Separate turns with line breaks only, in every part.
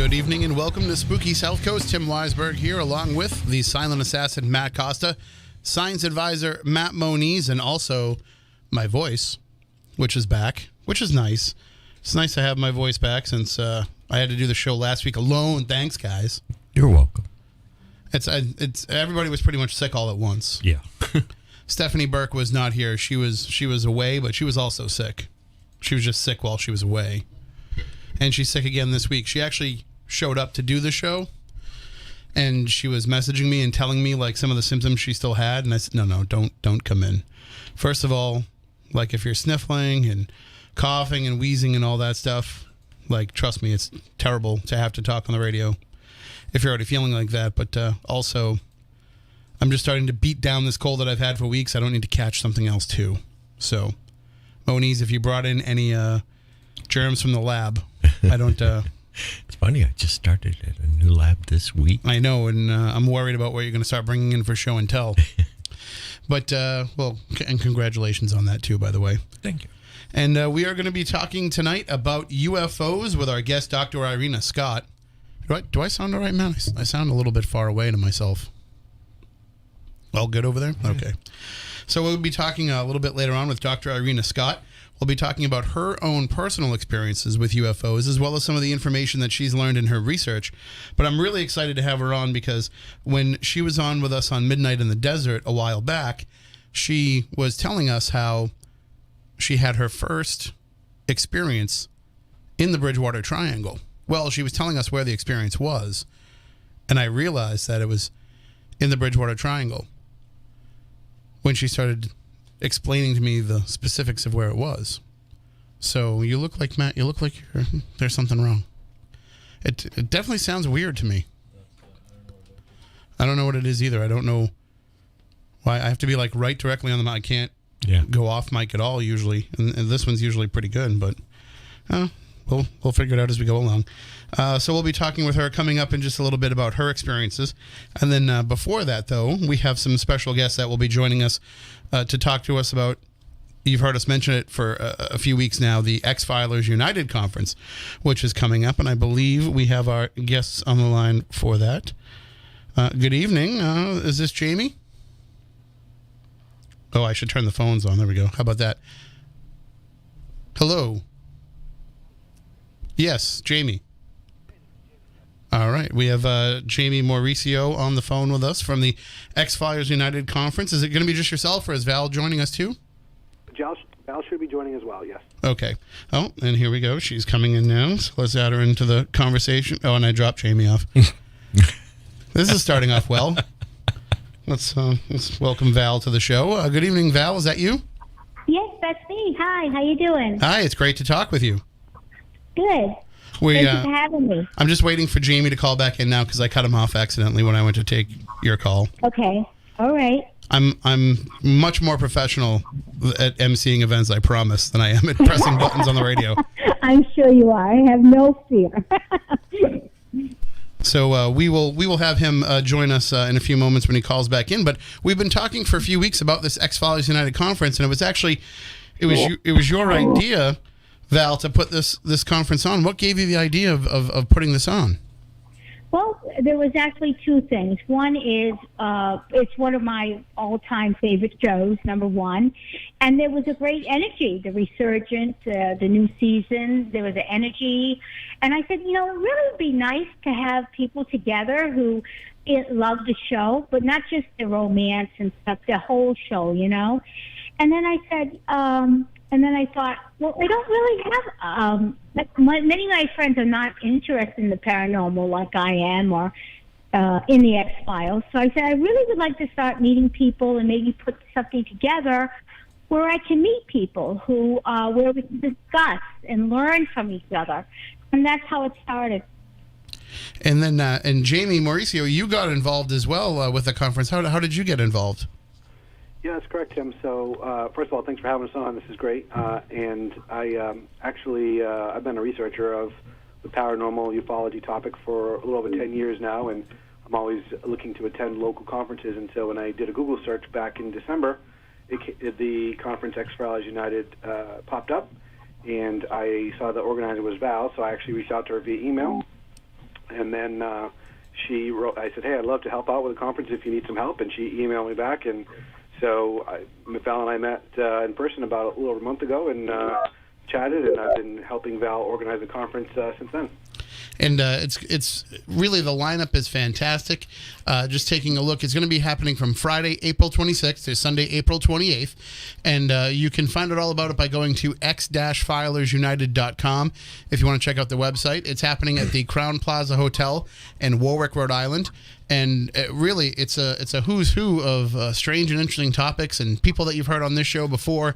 Good evening and welcome to Spooky South Coast. Tim Weisberg here along with the silent assassin Matt Costa, science advisor Matt Moniz, and also my voice, which is back, which is nice. It's nice to have my voice back since I had to do the show last week alone. Thanks, guys.
You're welcome.
It's everybody was pretty much sick all at once.
Yeah.
Stephanie Burke was not here. She was away, but she was also sick. She was just sick while she was away. And she's sick again this week. She actually showed up to do the show, and she was messaging me and telling me like some of the symptoms she still had, and I said, no, don't come in. First of all, like if you're sniffling and coughing and wheezing and all that stuff, like trust me, it's terrible to have to talk on the radio if you're already feeling like that. But also, I'm just starting to beat down this cold that I've had for weeks. I don't need to catch something else too. So, Moniz, if you brought in any germs from the lab, I don't.
It's funny. I just started at a new lab this week.
I know, and I'm worried about what you're going to start bringing in for show and tell. But well, and congratulations on that too, by the way.
Thank you.
And we are going to be talking tonight about UFOs with our guest, Dr. Irina Scott. Do I sound all right, man? I sound a little bit far away to myself. All good over there? Okay. So we'll be talking a little bit later on with Dr. Irina Scott. We'll be talking about her own personal experiences with UFOs, as well as some of the information that she's learned in her research. But I'm really excited to have her on because when she was on with us on Midnight in the Desert a while back, she was telling us how she had her first experience in the Bridgewater Triangle. Well, she was telling us where the experience was, and I realized that it was in the Bridgewater Triangle when she started explaining to me the specifics of where it was. So you look like, Matt, you look like there's something wrong. It definitely sounds weird to me. I don't know what it is either. I don't know why I have to be like right directly on the mic. I can't go off mic at all usually. And this one's usually pretty good, but we'll figure it out as we go along. So we'll be talking with her coming up in just a little bit about her experiences. And then before that, though, we have some special guests that will be joining us to talk to us about, you've heard us mention it for a few weeks now, the X-Filers United Conference, which is coming up. And I believe we have our guests on the line for that. Good evening. Is this Jamie? Oh, I should turn the phones on. There we go. How about that? Hello. Yes, Jamie. All right. We have Jamie Mauricio on the phone with us from the X-Filers United Conference. Is it going to be just yourself, or is Val joining us too?
Val should be joining as well, yes.
Okay. Oh, and here we go. She's coming in now. So let's add her into the conversation. Oh, and I dropped Jamie off. This is starting off well. Let's welcome Val to the show. Good evening, Val. Is that you?
Yes, that's me. Hi, how you doing?
Hi, it's great to talk with you.
Good. Thank you for having me.
I'm just waiting for Jamie to call back in now because I cut him off accidentally when I went to take your call.
Okay. All right.
I'm much more professional at emceeing events, I promise, than I am at pressing buttons on the radio.
I'm sure you are. I have no fear.
So we will have him join us in a few moments when he calls back in. But we've been talking for a few weeks about this X-Filers United Conference, and it was your idea, Val, to put this conference on. What gave you the idea of putting this on?
Well, there was actually two things. One is it's one of my all-time favorite shows, number one. And there was a great energy, the resurgence, the new season. There was an energy. And I said, it really would be nice to have people together who love the show, but not just the romance and stuff, the whole show, And then I said, and then I thought, well, I don't really have, many of my friends are not interested in the paranormal like I am or in the X-Files. So I said, I really would like to start meeting people and maybe put something together where I can meet people where we can discuss and learn from each other. And that's how it started.
And then, and Jamie Mauricio, you got involved as well with the conference. How did you get involved?
Yeah, that's correct, Tim. So, first of all, thanks for having us on. This is great. And I I've been a researcher of the paranormal ufology topic for a little over 10 years now, and I'm always looking to attend local conferences. And so when I did a Google search back in December, the conference X-Filers United popped up, and I saw the organizer was Val, so I actually reached out to her via email. And then she wrote. I said, "Hey, I'd love to help out with the conference if you need some help." And she emailed me back, and so Val and I met in person about a little over a month ago and chatted, and I've been helping Val organize the conference since then.
And it's really, the lineup is fantastic. Just taking a look, it's going to be happening from Friday, April 26th to Sunday, April 28th. And you can find out all about it by going to x-filersunited.com if you want to check out the website. It's happening at the Crown Plaza Hotel in Warwick, Rhode Island. And really, it's a who's who of strange and interesting topics and people that you've heard on this show before,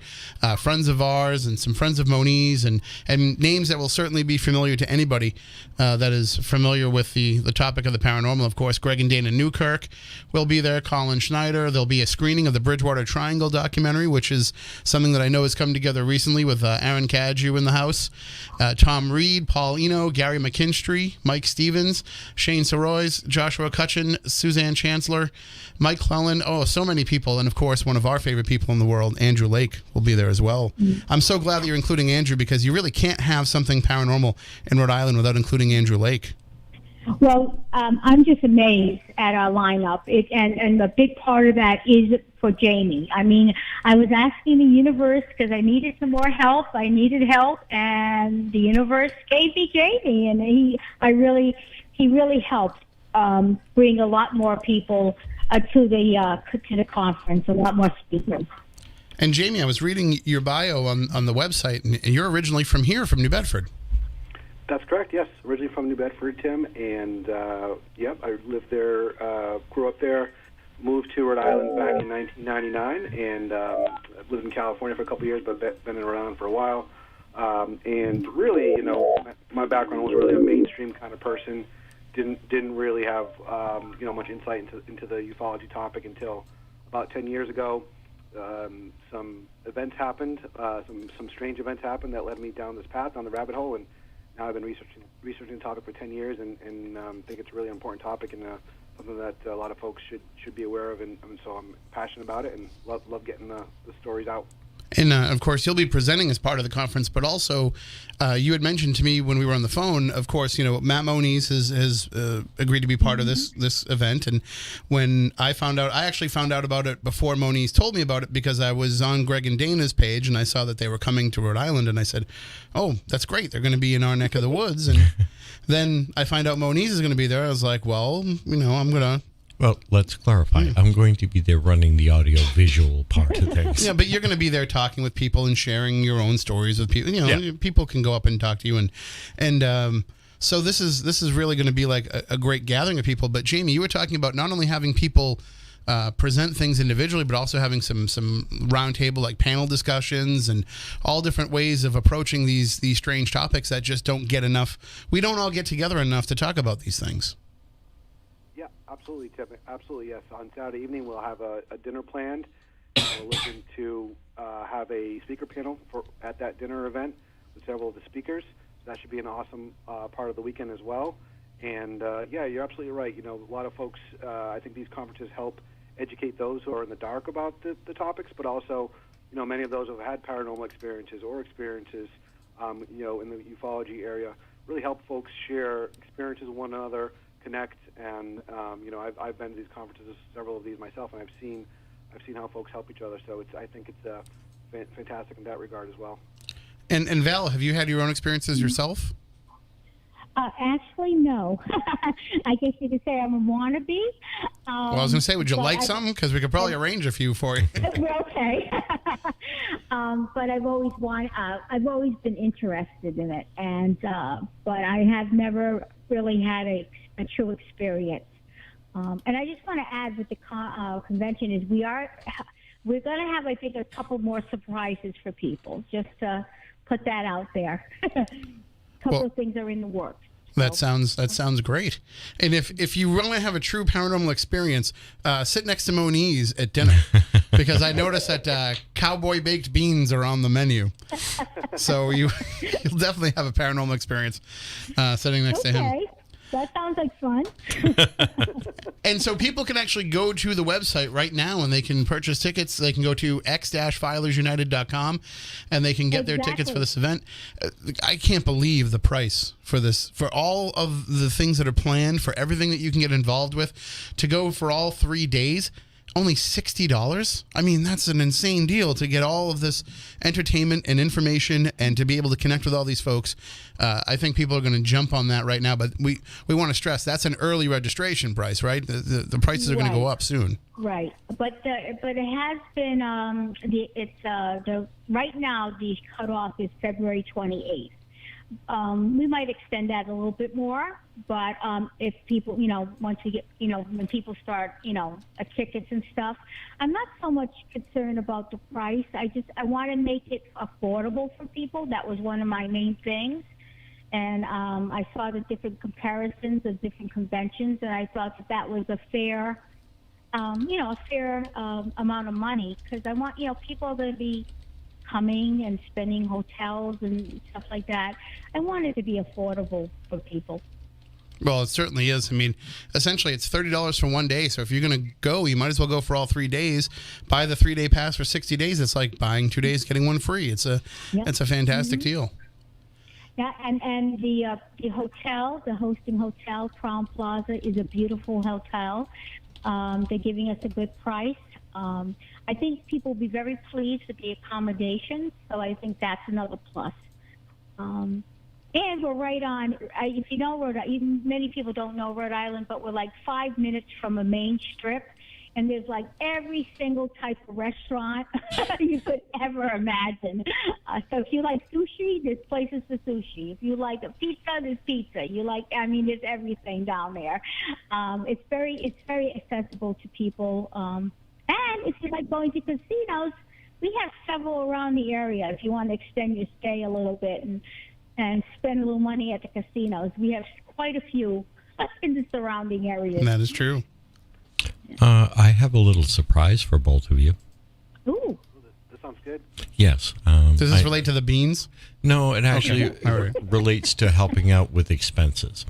friends of ours and some friends of Moni's, and names that will certainly be familiar to anybody that is familiar with the topic of the paranormal. Of course, Greg and Dana Newkirk will be there, Colin Schneider. There'll be a screening of the Bridgewater Triangle documentary, which is something that I know has come together recently with Aaron Cadju in the house, Tom Reed, Paul Eno, Gary McKinstry, Mike Stevens, Shane Soroyes, Joshua Cutchin, Suzanne Chancellor, Mike Clellan, so many people. And of course, one of our favorite people in the world, Andrew Lake, will be there as well. I'm so glad that you're including Andrew, because you really can't have something paranormal in Rhode Island without including Andrew Lake.
Well, I'm just amazed at our lineup, and a big part of that is for Jamie. I mean, I was asking the universe because I needed some more help. I needed help, and the universe gave me Jamie, and he really helped bring a lot more people to the conference, a lot more speakers.
And Jamie, I was reading your bio on the website, and you're originally from here, from New Bedford.
That's correct, yes. Originally from New Bedford, Tim, and I lived there, grew up there, moved to Rhode Island back in 1999, and lived in California for a couple of years, but been in Rhode Island for a while. And really, my background was really a mainstream kind of person. Didn't really have much insight into the ufology topic until about 10 years ago. Some events happened, some strange events happened that led me down this path, down the rabbit hole, and now I've been researching the topic for 10 years, and think it's a really important topic and something that a lot of folks should be aware of, and so I'm passionate about it and love getting the stories out.
And of course, you'll be presenting as part of the conference, but also you had mentioned to me when we were on the phone, of course, Matt Moniz has agreed to be part of this event. And when I actually found out about it before Moniz told me about it, because I was on Greg and Dana's page and I saw that they were coming to Rhode Island, and I said, "Oh, that's great. They're going to be in our neck of the woods." And then I find out Moniz is going to be there. I was like, well, I'm going to...
Well, let's clarify. I'm going to be there running the audio-visual part of things.
Yeah, but you're going to be there talking with people and sharing your own stories with people. People can go up and talk to you, and so this is really going to be like a great gathering of people. But Jamie, you were talking about not only having people present things individually, but also having some roundtable, like panel discussions and all different ways of approaching these strange topics that just don't get enough. We don't all get together enough to talk about these things.
Yeah, absolutely, Tim. Absolutely, yes. On Saturday evening, we'll have a dinner planned. We're looking to have a speaker panel at that dinner event with several of the speakers. That should be an awesome part of the weekend as well. And, you're absolutely right. A lot of folks, I think these conferences help educate those who are in the dark about the topics, but also, many of those who have had paranormal experiences or experiences, in the ufology area, really help folks share experiences with one another, connect, and I've been to these conferences, several of these myself, and I've seen how folks help each other. So I think it's fantastic in that regard as well.
And Val, have you had your own experiences yourself?
Actually, no. I guess you could say I'm a wannabe.
Well, I was going to say, would you like something? Because we could probably arrange a few for you.
Okay. But I've always been interested in it, and but I have never really had a true experience. And I just want to add with the convention is we're going to have, I think, a couple more surprises for people. Just to put that out there. Couple of things are in the works.
That sounds great. And if you want to have a true paranormal experience, sit next to Moniz at dinner, because I noticed that cowboy baked beans are on the menu. So you'll definitely have a paranormal experience sitting next to him.
That sounds like fun.
And so people can actually go to the website right now and they can purchase tickets. They can go to x-filersunited.com and they can get their tickets for this event. I can't believe the price for this, for all of the things that are planned, for everything that you can get involved with, to go for all 3 days. Only $60? I mean, that's an insane deal to get all of this entertainment and information and to be able to connect with all these folks. I think people are going to jump on that right now, but we want to stress that's an early registration price, right? The prices are going to go up soon.
Right, but it has been right now the cutoff is February 28th. We might extend that a little bit more, but if people, once we get, when people start, tickets and stuff, I'm not so much concerned about the price. I want to make it affordable for people. That was one of my main things. And I saw the different comparisons of different conventions, and I thought that was a fair, amount of money, because I want, people are going to be coming and spending hotels and stuff like that. I want it to be affordable for people.
Well, it certainly is. I mean, essentially, it's $30 for 1 day. So if you're going to go, you might as well go for all 3 days. Buy the 3-day pass for 60 days. It's like buying 2 days, getting one free. It's a fantastic deal.
Yeah, and the hotel, the hosting hotel, Crown Plaza, is a beautiful hotel. They're giving us a good price. I think people will be very pleased with the accommodations, so I think that's another plus. And we're right on, if you know Rhode Island, many people don't know Rhode Island, but we're like 5 minutes from a main strip, and there's like every single type of restaurant you could ever imagine. So if you like sushi, there's places for sushi. If you like a pizza, there's pizza. There's everything down there. It's very accessible to people. And if you like going to casinos, we have several around the area. If you want to extend your stay a little bit and spend a little money at the casinos, we have quite a few in the surrounding areas.
That is true.
I have a little surprise for both of you.
Ooh.
That sounds good.
Yes.
Does this relate to the beans?
No, it actually
Okay.
relates to helping out with expenses.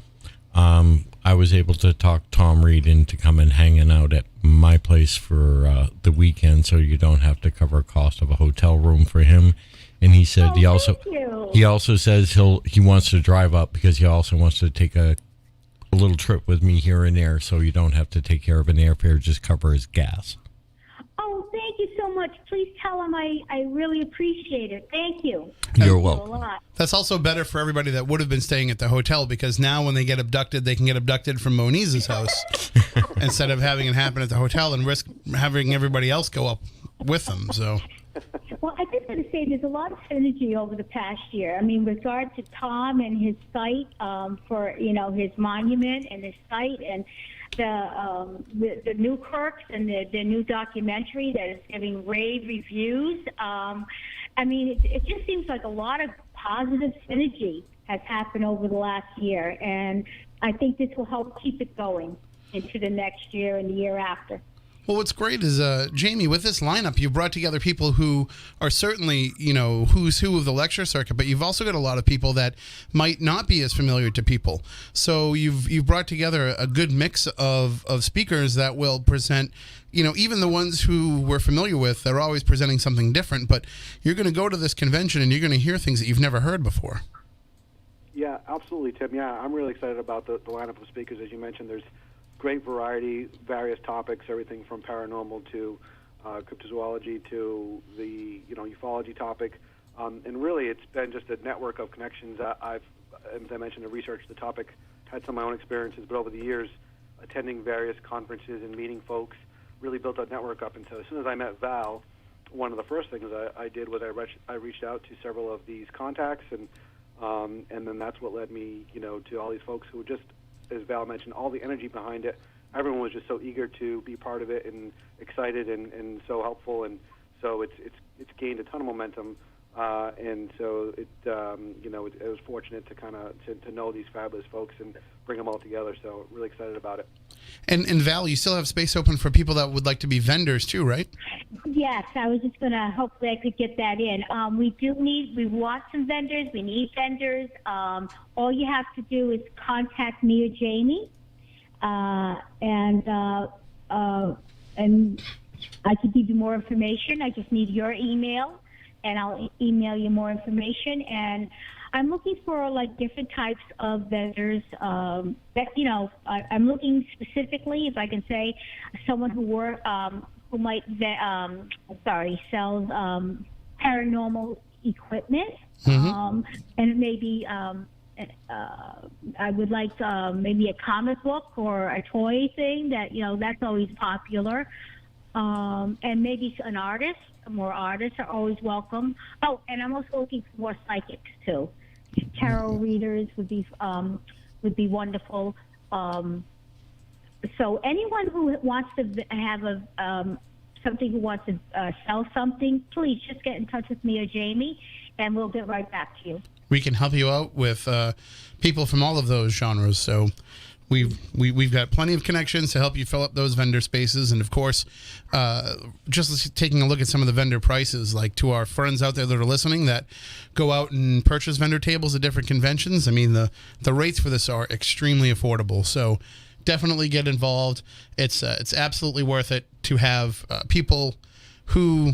I was able to talk Tom Reed into coming hanging out at my place for the weekend, so you don't have to cover cost of a hotel room for him. And he said he also says he wants to drive up because he also wants to take a little trip with me here and there, so you don't have to take care of an airfare, just cover his gas.
Oh, thank you so much. Please tell him I really appreciate it. Thank you.
You're
Thank
welcome.
you a lot.
That's also better for everybody that would have been staying at the hotel, because now when they get abducted, they can get abducted from Monize's house instead of having it happen at the hotel and risk having everybody else go up with them. So,
Well, I just want to say there's a lot of synergy over the past year. I mean, with regard to Tom and his site for his monument and his site, and the new Kirks and the new documentary that is getting rave reviews. It just seems like a lot of positive synergy has happened over the last year, and I think this will help keep it going into the next year and the year after.
well, what's great is, Jamie, with this lineup, you've brought together people who are certainly, who's who of the lecture circuit, but you've also got a lot of people that might not be as familiar to people. So you've brought together a good mix of speakers that will present, even the ones who we're familiar with, they're always presenting something different, but you're going to go to this convention and you're going to hear things that you've never heard before.
Yeah, absolutely, Tim. Yeah, I'm really excited about the lineup of speakers. As you mentioned, there's great variety, various topics, everything from paranormal to cryptozoology to the ufology topic, and really it's been just a network of connections. As I mentioned, I researched the topic, had some of my own experiences, but over the years, attending various conferences and meeting folks, really built that network up. And so as soon as I met Val, one of the first things I did was I reached out to several of these contacts, and then that's what led me, to all these folks who just, as Val mentioned, all the energy behind it. Everyone was just so eager to be part of it and excited and so helpful, and so it's gained a ton of momentum. And so it was fortunate to kind of to know these fabulous folks and bring them all together. So really excited about it.
And Val, you still have space open for people that would like to be vendors too, right?
Yes, I was just gonna. Hopefully, I could get that in. We want some vendors. We need vendors. All you have to do is contact me or Jamie, and I could give you more information. I just need your email, and I'll email you more information. And I'm looking for like different types of vendors. I'm looking specifically, if I can say, someone who sells paranormal equipment, and maybe I would like maybe a comic book or a toy thing that's always popular, and maybe an artist. More artists are always welcome. Oh, and I'm also looking for more psychics too. Tarot readers would be wonderful. So anyone who wants to have who wants to sell something, please just get in touch with me or Jamie, and we'll get right back to you.
We can help you out with people from all of those genres. So we've got plenty of connections to help you fill up those vendor spaces. And of course, just taking a look at some of the vendor prices, like to our friends out there that are listening that go out and purchase vendor tables at different conventions. I mean, the rates for this are extremely affordable. So definitely get involved. It's absolutely worth it to have people who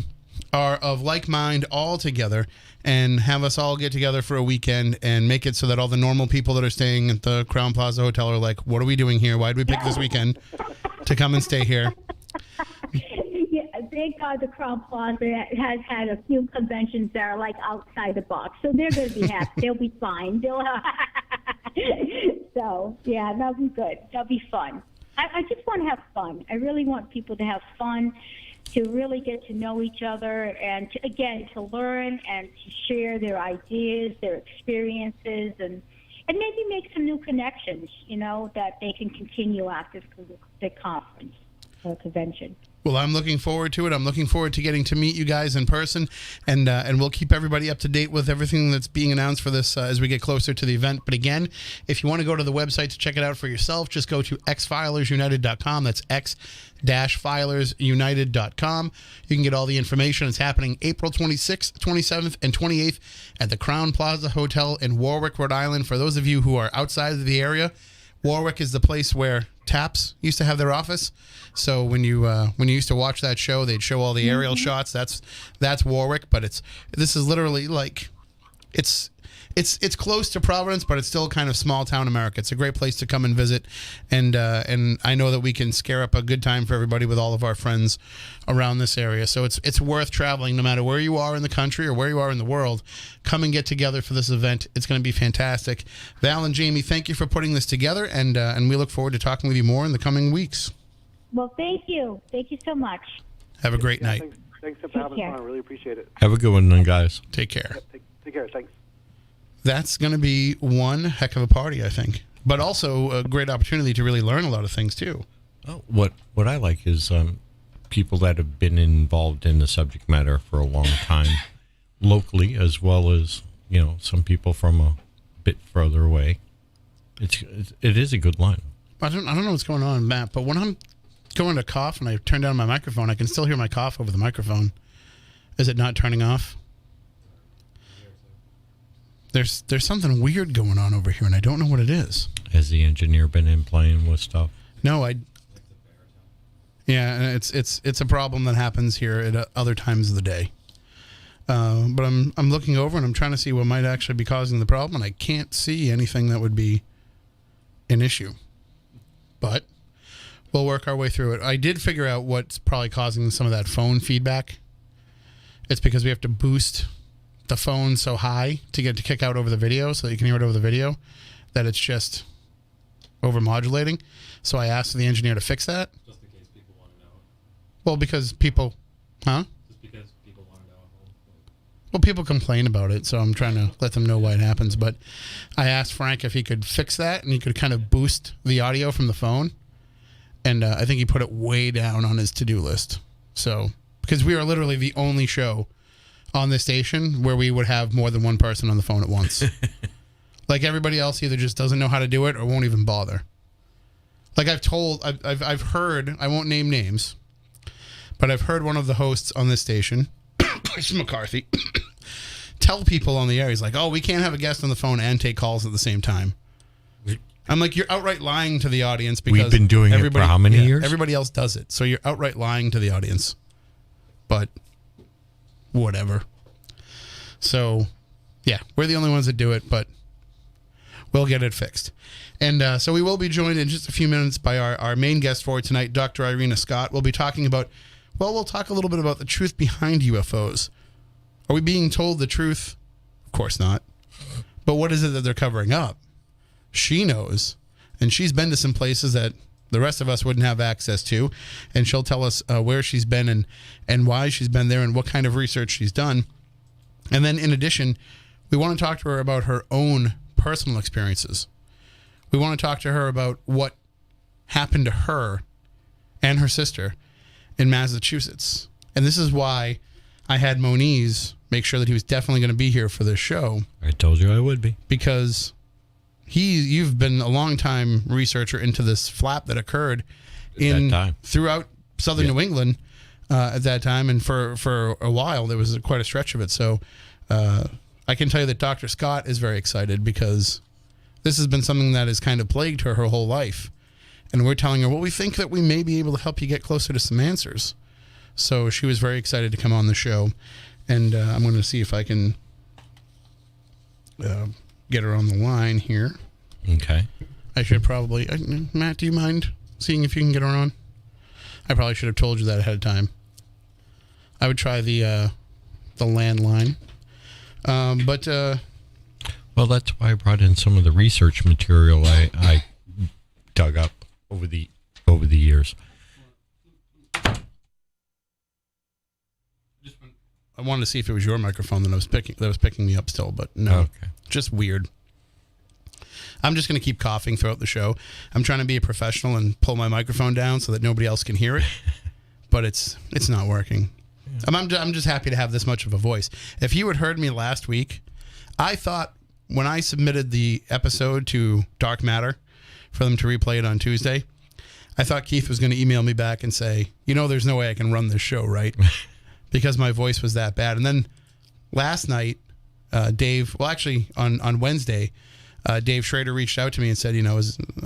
are of like mind all together and have us all get together for a weekend and make it so that all the normal people that are staying at the Crown Plaza Hotel are like, what are we doing here? Why did we pick this weekend to come and stay here?
Yeah, thank God the Crown Plaza has had a few conventions that are like outside the box, so they're going to be happy. They'll be fine. So, yeah, that'll be good. That'll be fun. I just want to have fun. I really want people to have fun, to really get to know each other, and to learn and to share their ideas, their experiences, and maybe make some new connections, that they can continue after the conference or convention.
Well, I'm looking forward to it. I'm looking forward to getting to meet you guys in person, and we'll keep everybody up to date with everything that's being announced for this as we get closer to the event. But again, if you want to go to the website to check it out for yourself, just go to xfilersunited.com. That's x-filersunited.com. You can get all the information. It's happening April 26th, 27th, and 28th at the Crown Plaza Hotel in Warwick, Rhode Island. For those of you who are outside of the area, Warwick is the place where Taps used to have their office. So when you used to watch that show, they'd show all the aerial shots. That's Warwick, but this is literally like it's close to Providence, but it's still kind of small town America. It's a great place to come and visit, and I know that we can scare up a good time for everybody with all of our friends around this area. So it's worth traveling, no matter where you are in the country or where you are in the world. Come and get together for this event. It's going to be fantastic. Val and Jamie, thank you for putting this together, and we look forward to talking with you more in the coming weeks.
Well, thank you. Thank you so much.
Have a great night.
Thanks for having us on. I really appreciate it.
Have a good one, then, guys.
Take care.
Take care. Thanks.
That's going to be one heck of a party, I think. But also a great opportunity to really learn a lot of things, too.
Oh, what I like is people that have been involved in the subject matter for a long time, locally, as well as, some people from a bit further away. It is a good line.
I don't know what's going on, Matt, but when I'm going to cough and I turn down my microphone, I can still hear my cough over the microphone. Is it not turning off? There's something weird going on over here, and I don't know what it is.
Has the engineer been in playing with stuff?
No, yeah, it's a problem that happens here at other times of the day. But I'm looking over and I'm trying to see what might actually be causing the problem, and I can't see anything that would be an issue. But we'll work our way through it. I did figure out what's probably causing some of that phone feedback. It's because we have to boost the phone so high to get it to kick out over the video so that you can hear it over the video, that it's just over-modulating. So I asked the engineer to fix that.
Just in case people want to know.
Well, because people... Huh?
Just because people want to know.
Well, people complain about it, so I'm trying to let them know why it happens. But I asked Frank if he could fix that, and he could kind of boost the audio from the phone. And I think he put it way down on his to-do list. So, because we are literally the only show on this station where we would have more than one person on the phone at once. Like everybody else either just doesn't know how to do it or won't even bother. Like I've heard, I won't name names, but I've heard one of the hosts on this station, Chris McCarthy, tell people on the air, he's like, oh, we can't have a guest on the phone and take calls at the same time. I'm like, you're outright lying to the audience because
we've been doing it for how many years?
Everybody else does it. So you're outright lying to the audience. But whatever. So, yeah, we're the only ones that do it, but we'll get it fixed. And so we will be joined in just a few minutes by our main guest for tonight, Dr. Irina Scott. We'll be talking about, well, we'll talk a little bit about the truth behind UFOs. Are we being told the truth? Of course not. But what is it that they're covering up? She knows, and she's been to some places that the rest of us wouldn't have access to, and she'll tell us where she's been and why she's been there and what kind of research she's done. And then in addition, we want to talk to her about her own personal experiences. We want to talk to her about what happened to her and her sister in Massachusetts. And this is why I had Moniz make sure that he was definitely going to be here for this show.
I told you I would be.
Because you've been a long time researcher into this flap that occurred throughout southern New England at that time, and for a while there was quite a stretch of it. So I can tell you that Dr. Scott is very excited because this has been something that has kind of plagued her whole life, and we're telling her, well, we think that we may be able to help you get closer to some answers. So she was very excited to come on the show, and I'm going to see if I can get her on the line here.
Okay.
I should probably... Matt, do you mind seeing if you can get her on? I probably should have told you that ahead of time. I would try the landline.
Well, that's why I brought in some of the research material I dug up over the years.
I wanted to see if it was your microphone that was picking me up still, but no.
Okay.
Just weird. I'm just going to keep coughing throughout the show. I'm trying to be a professional and pull my microphone down so that nobody else can hear it, but it's not working. Yeah. I'm just happy to have this much of a voice. If you had heard me last week, I thought when I submitted the episode to Dark Matter for them to replay it on Tuesday, I thought Keith was going to email me back and say, there's no way I can run this show, right? Because my voice was that bad. And then last night, Dave, well, actually on Wednesday, Dave Schrader reached out to me and said,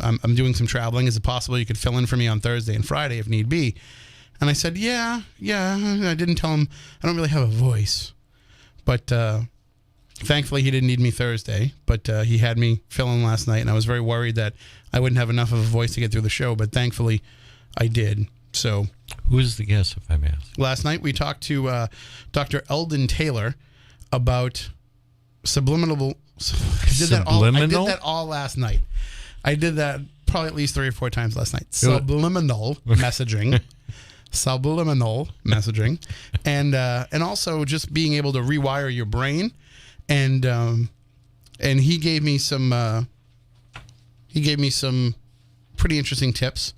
I'm doing some traveling. Is it possible you could fill in for me on Thursday and Friday if need be? And I said, yeah. I didn't tell him I don't really have a voice. But thankfully, he didn't need me Thursday. But he had me fill in last night, and I was very worried that I wouldn't have enough of a voice to get through the show. But thankfully, I did. So,
who is the guest, if I may ask?
Last night, we talked to Dr. Eldon Taylor about subliminal... I did that all last night. I did that probably at least 3 or 4 times last night. Subliminal messaging. Subliminal messaging. And also just being able to rewire your brain. And he gave me some pretty interesting tips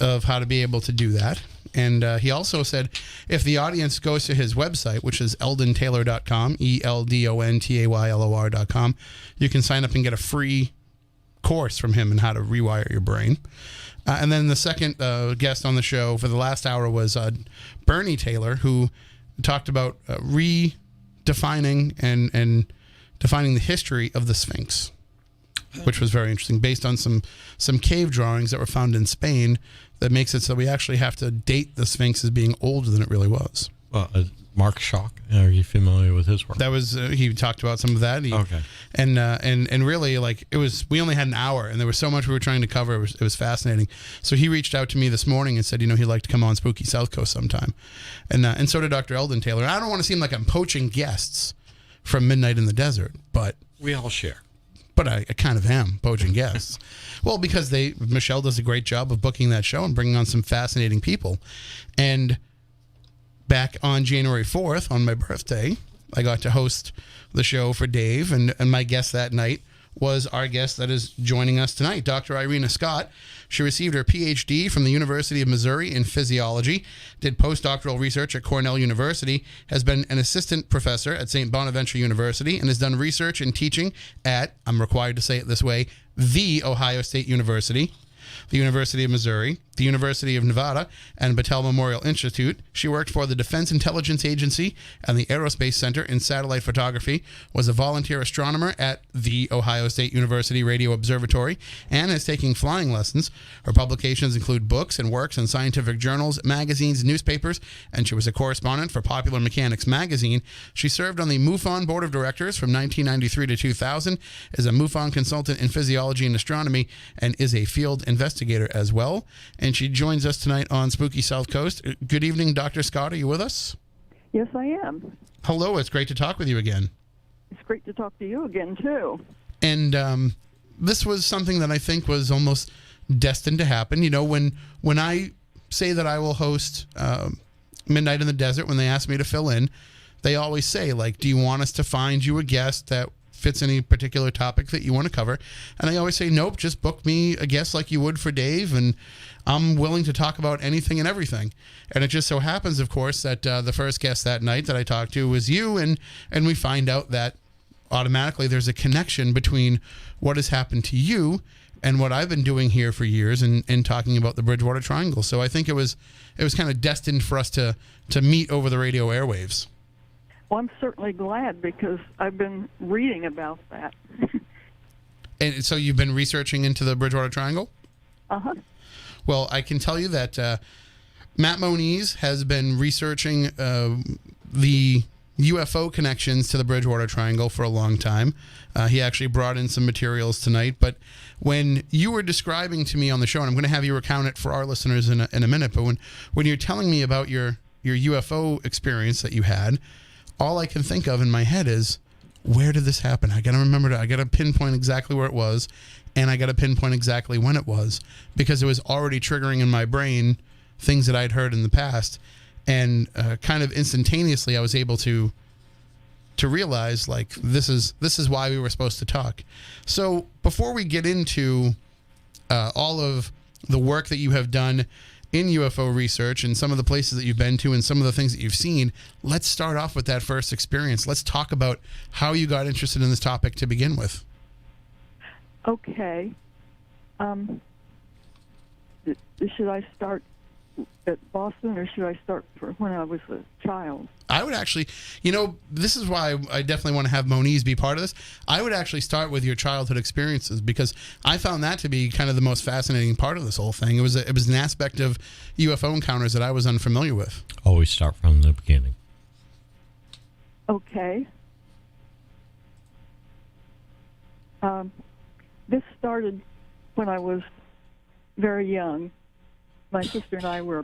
of how to be able to do that. And he also said if the audience goes to his website, which is eldontaylor.com, ELDONTAYLOR.com, you can sign up and get a free course from him on how to rewire your brain. And then the second guest on the show for the last hour was Bernie Taylor, who talked about redefining and defining the history of the Sphinx, which was very interesting, based on some cave drawings that were found in Spain that makes it so we actually have to date the Sphinx as being older than it really was.
Well, Mark Schock, are you familiar with his work?
That was he talked about some of that.
Okay.
And really, like, it was, we only had an hour, and there was so much we were trying to cover. It was fascinating. So he reached out to me this morning and said, he'd like to come on Spooky South Coast sometime, and so did Dr. Eldon Taylor. And I don't want to seem like I'm poaching guests from Midnight in the Desert, but
we all share.
But I kind of am poaching guests. Well, because Michelle does a great job of booking that show and bringing on some fascinating people. And back on January 4th, on my birthday, I got to host the show for Dave. And my guest that night was our guest that is joining us tonight, Dr. Irina Scott. She received her PhD from the University of Missouri in physiology, did postdoctoral research at Cornell University, has been an assistant professor at St. Bonaventure University, and has done research and teaching at, I'm required to say it this way, the Ohio State University, the University of Missouri, the University of Nevada and Battelle Memorial Institute. She worked for the Defense Intelligence Agency and the Aerospace Center in satellite photography, was a volunteer astronomer at the Ohio State University Radio Observatory, and is taking flying lessons. Her publications include books and works in scientific journals, magazines, newspapers, and she was a correspondent for Popular Mechanics magazine. She served on the MUFON Board of Directors from 1993 to 2000, is a MUFON consultant in physiology and astronomy, and is a field investigator as well. And she joins us tonight on Spooky South Coast. Good evening, Dr. Scott. Are you with us?
Yes, I am.
Hello. It's great to talk with you again.
It's great to talk to you again, too.
And this was something that I think was almost destined to happen. You know, when I say that I will host Midnight in the Desert, when they ask me to fill in, they always say, like, do you want us to find you a guest that fits any particular topic that you want to cover? And I always say, nope, just book me a guest like you would for Dave, and I'm willing to talk about anything and everything. And it just so happens, of course, that the first guest that night that I talked to was you, and we find out that automatically there's a connection between what has happened to you and what I've been doing here for years and talking about the Bridgewater Triangle. So I think it was kind of destined for us to meet over the radio airwaves.
Well, I'm certainly glad, because I've been reading about that.
And so you've been researching into the Bridgewater Triangle?
Uh-huh.
Well, I can tell you that Matt Moniz has been researching the UFO connections to the Bridgewater Triangle for a long time. He actually brought in some materials tonight. But when you were describing to me on the show, and I'm going to have you recount it for our listeners in a minute, but when you're telling me about your UFO experience that you had, all I can think of in my head is, where did this happen? I got to remember I got to pinpoint exactly where it was, and I got to pinpoint exactly when it was, because it was already triggering in my brain things that I'd heard in the past. And kind of instantaneously, I was able to realize, like, this is why we were supposed to talk. So before we get into all of the work that you have done in UFO research and some of the places that you've been to and some of the things that you've seen, let's start off with that first experience. Let's talk about how you got interested in this topic to begin with.
Okay. Should I start at Boston, or should I start for when I was a child?
I would actually, this is why I definitely want to have Moniz be part of this. I would actually start with your childhood experiences, because I found that to be kind of the most fascinating part of this whole thing. It was an aspect of UFO encounters that I was unfamiliar with.
Always start from the beginning.
Okay. This started when I was very young. My sister and I were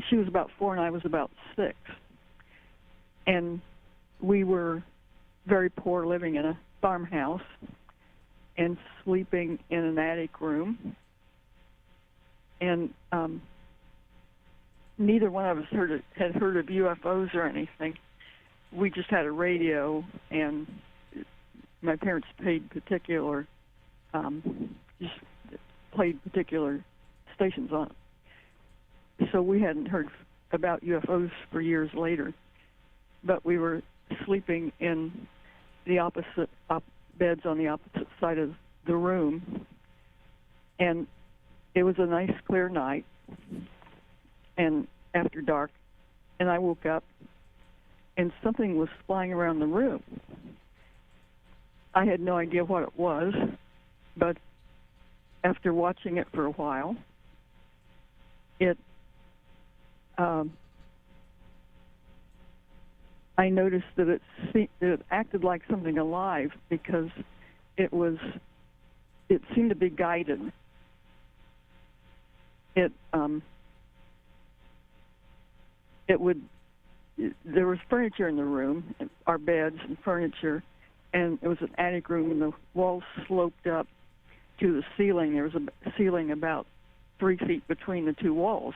she was about 4 and I was about 6. And we were very poor, living in a farmhouse and sleeping in an attic room. And neither one of us had heard of UFOs or anything. We just had a radio, and my parents played particular stations on it. So we hadn't heard about UFOs for years later, but we were sleeping in the opposite beds on the opposite side of the room, and it was a nice clear night and after dark, and I woke up and something was flying around the room. I had no idea what it was, but after watching it for a while, I noticed that it acted like something alive, because it seemed to be guided. There was furniture in the room, our beds and furniture, and it was an attic room, and the walls sloped up to the ceiling. There was a ceiling about 3 feet between the two walls.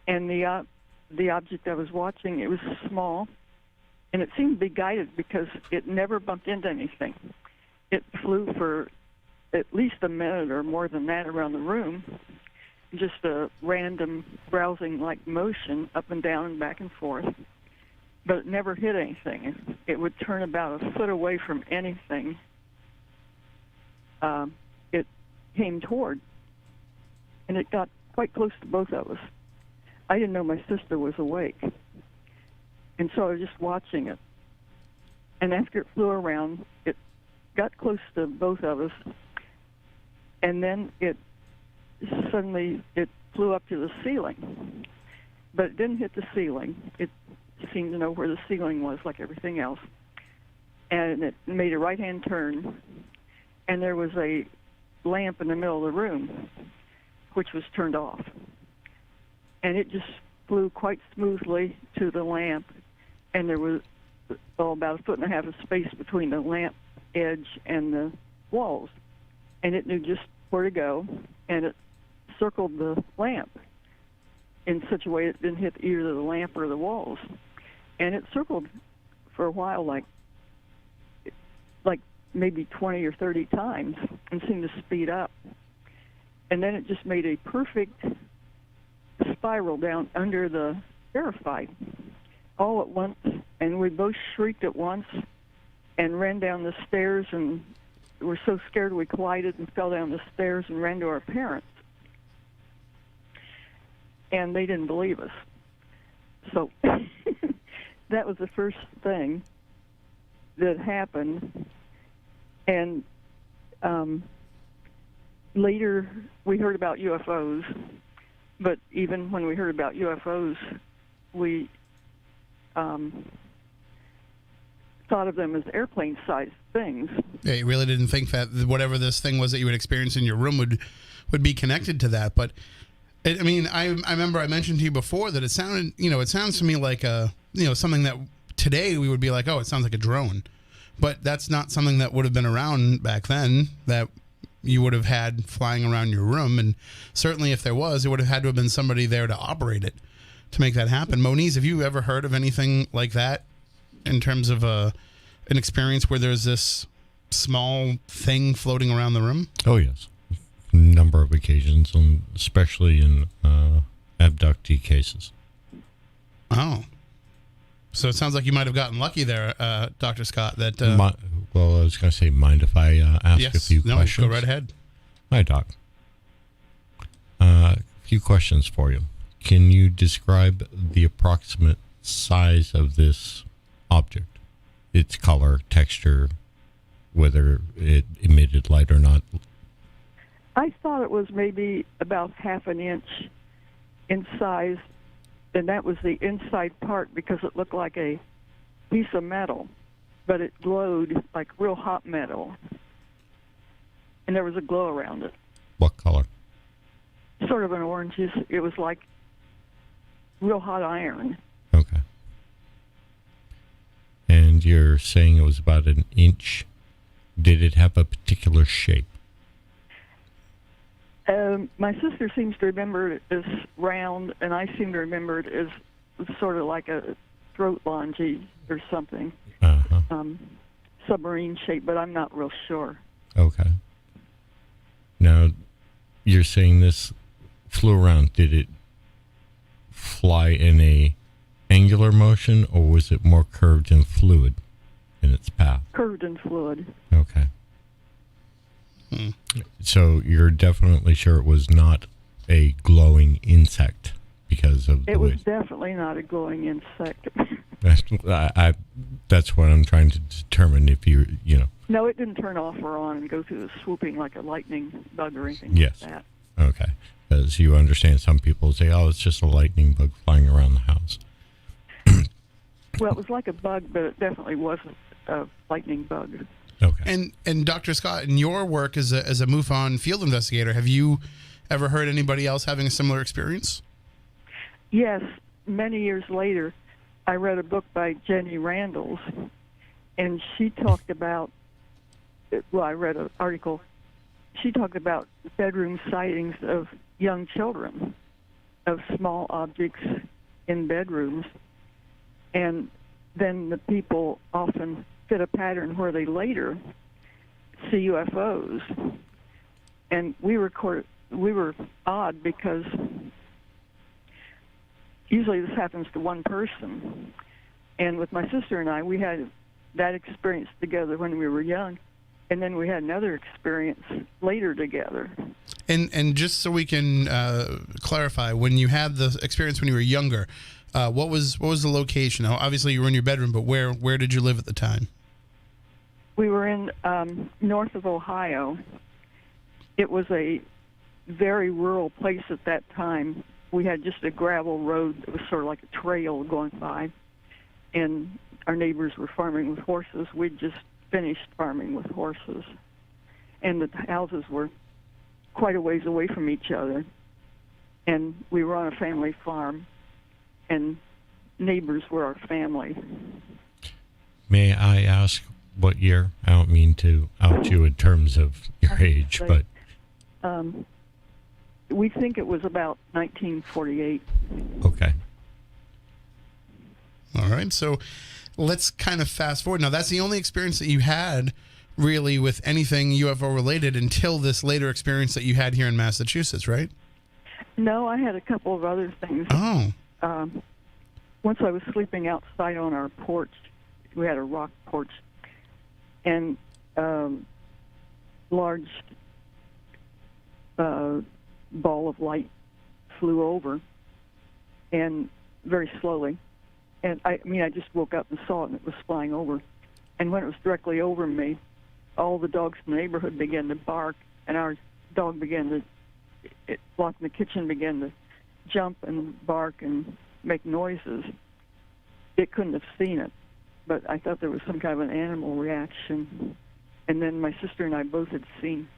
And the object I was watching, it was small, and it seemed to be guided because it never bumped into anything. It flew for at least a minute or more than that around the room, just a random browsing-like motion up and down and back and forth, but it never hit anything. It would turn about a foot away from anything it came toward. and it got quite close to both of us. I didn't know my sister was awake, and so I was just watching it. And after it flew around, it got close to both of us, and then it flew up to the ceiling. But it didn't hit the ceiling. It seemed to know where the ceiling was, like everything else. And it made a right-hand turn, and there was a lamp in the middle of the room, which was turned off. And it just flew quite smoothly to the lamp, and there was about 1.5 feet of space between the lamp edge and the walls. And it knew just where to go, and it circled the lamp in such a way it didn't hit either the lamp or the walls. And it circled for a while, like maybe 20 or 30 times, and seemed to speed up. And then it just made a perfect spiral down under the verified all at once, and we both shrieked at once and ran down the stairs, and were so scared we collided and fell down the stairs and ran to our parents. And they didn't believe us. So that was the first thing that happened. And later we heard about UFOs, but even when we heard about UFOs, we thought of them as airplane-sized things.
Yeah, you really didn't think that whatever this thing was that you would experience in your room would be connected to that. But I remember I mentioned to you before that it sounds to me like something that today we would be like, oh, it sounds like a drone. But that's not something that would have been around back then that you would have had flying around your room. And certainly if there was, it would have had to have been somebody there to operate it to make that happen. Moniz, have you ever heard of anything like that in terms of an experience where there's this small thing floating around the room?
Oh, yes. A number of occasions, and especially in abductee cases.
Oh. So it sounds like you might have gotten lucky there, Dr. Scott. That
I was going to say, mind if I ask a few questions?
Go right ahead.
Hi, Doc. A few questions for you. Can you describe the approximate size of this object? Its color, texture, whether it emitted light or not?
I thought it was maybe about 1/2 inch in size, and that was the inside part because it looked like a piece of metal, but it glowed like real hot metal, and there was a glow around it.
What color?
Sort of an orange. It was like real hot iron.
Okay. And you're saying it was about 1 inch. Did it have a particular shape?
My sister seems to remember it as round, and I seem to remember it as sort of like a throat bungee or something.
Uh-huh.
Submarine shape, but I'm not real sure.
Okay. Now, you're saying this flew around. Did it fly in a angular motion, or was it more curved and fluid in its path?
Curved and fluid.
Okay. So you're definitely sure it was not a glowing insect because of the
It was
way...
definitely not a glowing insect.
That's what I'm trying to determine if you know.
No, it didn't turn off or on and go through the swooping like a lightning bug or anything
Yes.
like that.
Okay. As you understand, some people say, oh, it's just a lightning bug flying around the house.
Well, it was like a bug, but it definitely wasn't a lightning bug.
Okay.
And Dr. Scott, in your work as a MUFON field investigator, have you ever heard anybody else having a similar experience?
Yes, many years later, I read a book by Jenny Randalls, and she talked about, well, I read an article, she talked about bedroom sightings of young children, of small objects in bedrooms, and then the people often fit a pattern where they later see UFOs. And we were odd because usually this happens to one person. And with my sister and I, we had that experience together when we were young, and then we had another experience later together.
And just so we can clarify, when you had the experience when you were younger, what was the location? Now, obviously, you were in your bedroom, but where did you live at the time?
We were in north of Ohio. It was a very rural place at that time. We had just a gravel road that was sort of like a trail going by, and our neighbors were farming with horses. We'd just finished farming with horses, and the houses were quite a ways away from each other, and we were on a family farm, and neighbors were our family.
May I ask what year? I don't mean to out you in terms of your age, but
we think it was about 1948.
okay.
All right, so let's kind of fast forward. Now, that's the only experience that you had really with anything UFO related until this later experience that you had here in Massachusetts, right?
No, I had a couple of other things.
Oh.
Once I was sleeping outside on our porch. We had a rock porch, and large ball of light flew over, and very slowly. And I just woke up and saw it, and it was flying over. And when it was directly over me, all the dogs in the neighborhood began to bark, and our dog locked in the kitchen, began to jump and bark and make noises. It couldn't have seen it, but I thought there was some kind of an animal reaction. And then my sister and I both had seen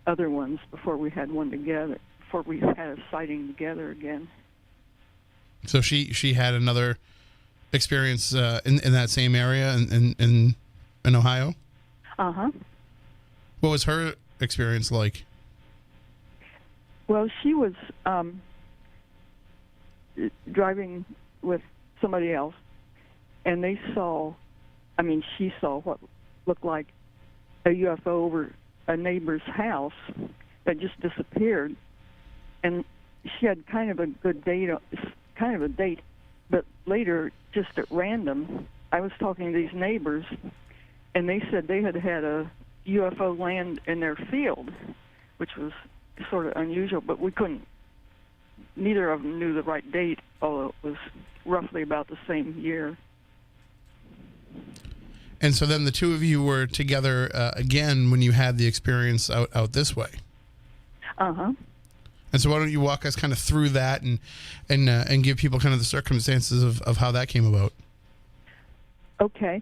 other ones before we had one together, before we had a sighting together again.
So she had another experience in that same area in Ohio?
Uh-huh.
What was her experience like?
Well, she was driving with somebody else, and she saw what looked like a UFO over a neighbor's house that just disappeared. And she had kind of a date, but later, just at random, I was talking to these neighbors, and they said they had had a UFO land in their field, which was sort of unusual, but neither of them knew the right date, although it was roughly about the same year.
And so then the two of you were together again when you had the experience out this way.
Uh-huh.
And so why don't you walk us kind of through that and give people kind of the circumstances of how that came about?
Okay.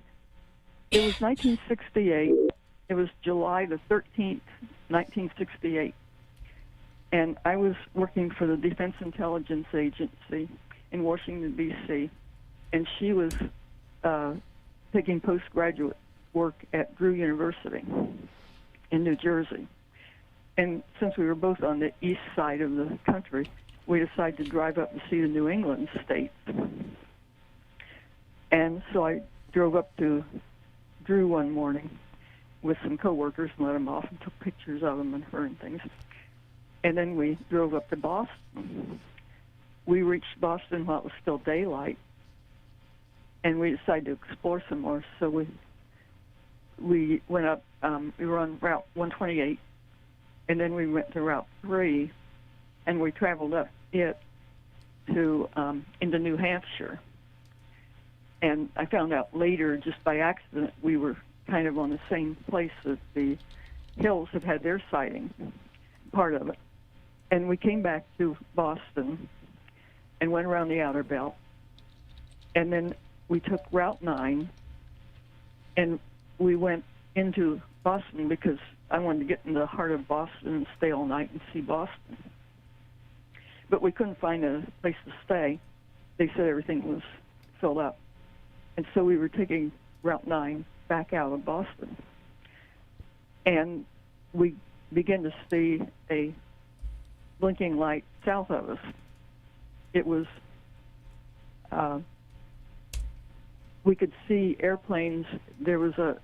It was 1968. It was July the 13th, 1968. And I was working for the Defense Intelligence Agency in Washington, D.C., and she was taking postgraduate work at Drew University in New Jersey. And since we were both on the east side of the country, we decided to drive up and see the New England states. And so I drove up to Drew one morning with some coworkers and let them off and took pictures of them and her and things. And then we drove up to Boston. We reached Boston while it was still daylight, and we decided to explore some more. So we went up. We were on Route 128, and then we went to Route 3, and we traveled up it to into New Hampshire. And I found out later, just by accident, we were kind of on the same place that the Hills have had their sighting, part of it. And we came back to Boston and went around the Outer Belt. And then we took Route 9, and we went into Boston because I wanted to get in the heart of Boston and stay all night and see Boston. But we couldn't find a place to stay. They said everything was filled up. And so we were taking Route 9 back out of Boston. And we began to see a blinking light south of us. It was, we could see airplanes. There was a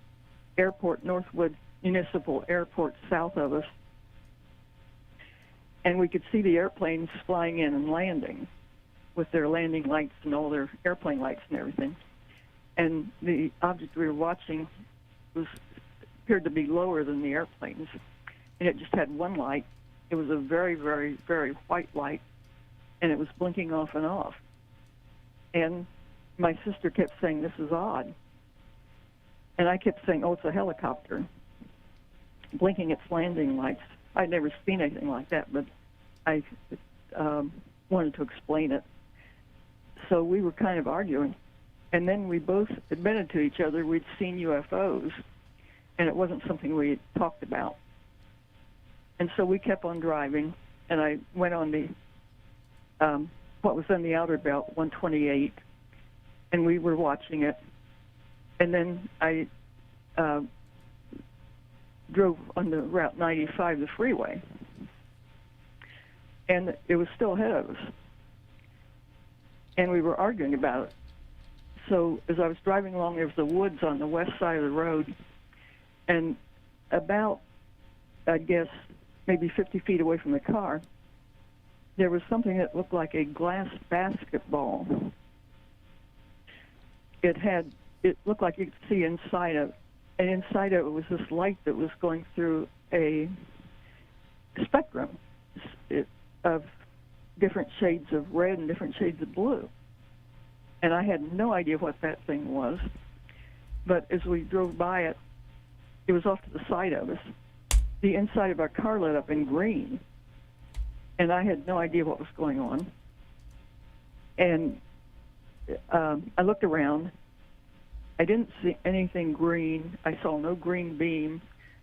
airport, Northwood Municipal Airport, south of us. And we could see the airplanes flying in and landing with their landing lights and all their airplane lights and everything. And the object we were watching appeared to be lower than the airplanes. And it just had one light. It was a very, very, very white light, and it was blinking off and off. And my sister kept saying, "This is odd." And I kept saying, "Oh, it's a helicopter," blinking its landing lights. I'd never seen anything like that, but I wanted to explain it. So we were kind of arguing. And then we both admitted to each other we'd seen UFOs, and it wasn't something we talked about. And so we kept on driving, and I went on the, what was on the outer belt, 128, and we were watching it. And then I drove on the Route 95, the freeway, and it was still ahead of us. And we were arguing about it. So as I was driving along, there was the woods on the west side of the road, and about, I guess, maybe 50 feet away from the car, there was something that looked like a glass basketball. It looked like you could see inside of it, and inside of it was this light that was going through a spectrum of different shades of red and different shades of blue. And I had no idea what that thing was. But as we drove by it, it was off to the side of us. The inside of our car lit up in green. And I had no idea what was going on. And I looked around. I didn't see anything green. I saw no green beam.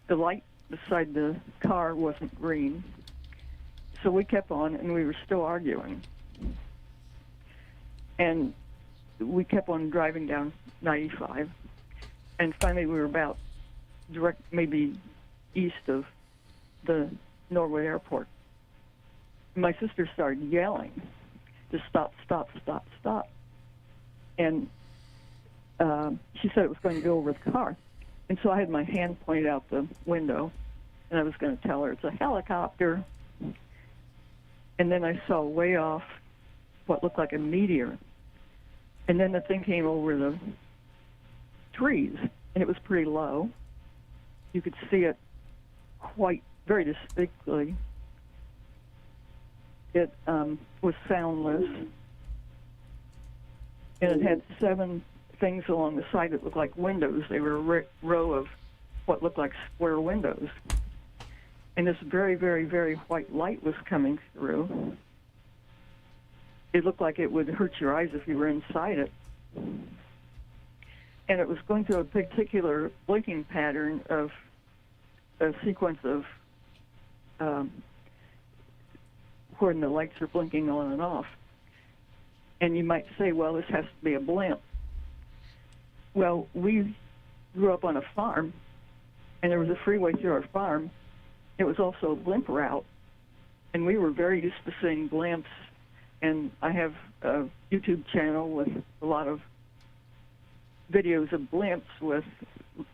The light beside the car wasn't green. So we kept on, and we were still arguing. And we kept on driving down 95, and finally we were about maybe east of the Norway airport. My sister started yelling to stop, stop, stop, stop. And she said it was going to go over the car. And so I had my hand pointed out the window, and I was going to tell her it's a helicopter. And then I saw way off what looked like a meteor. And then the thing came over the trees, and it was pretty low. You could see it quite very distinctly. It was soundless, and it had 7 things along the side that looked like windows. They were a row of what looked like square windows. And this very, very, very white light was coming through. It looked like it would hurt your eyes if you were inside it. And it was going through a particular blinking pattern of a sequence of when the lights are blinking on and off. And you might say, well, this has to be a blimp. Well, we grew up on a farm, and there was a freeway through our farm. It was also a blimp route, and we were very used to seeing blimps. And I have a YouTube channel with a lot of videos of blimps with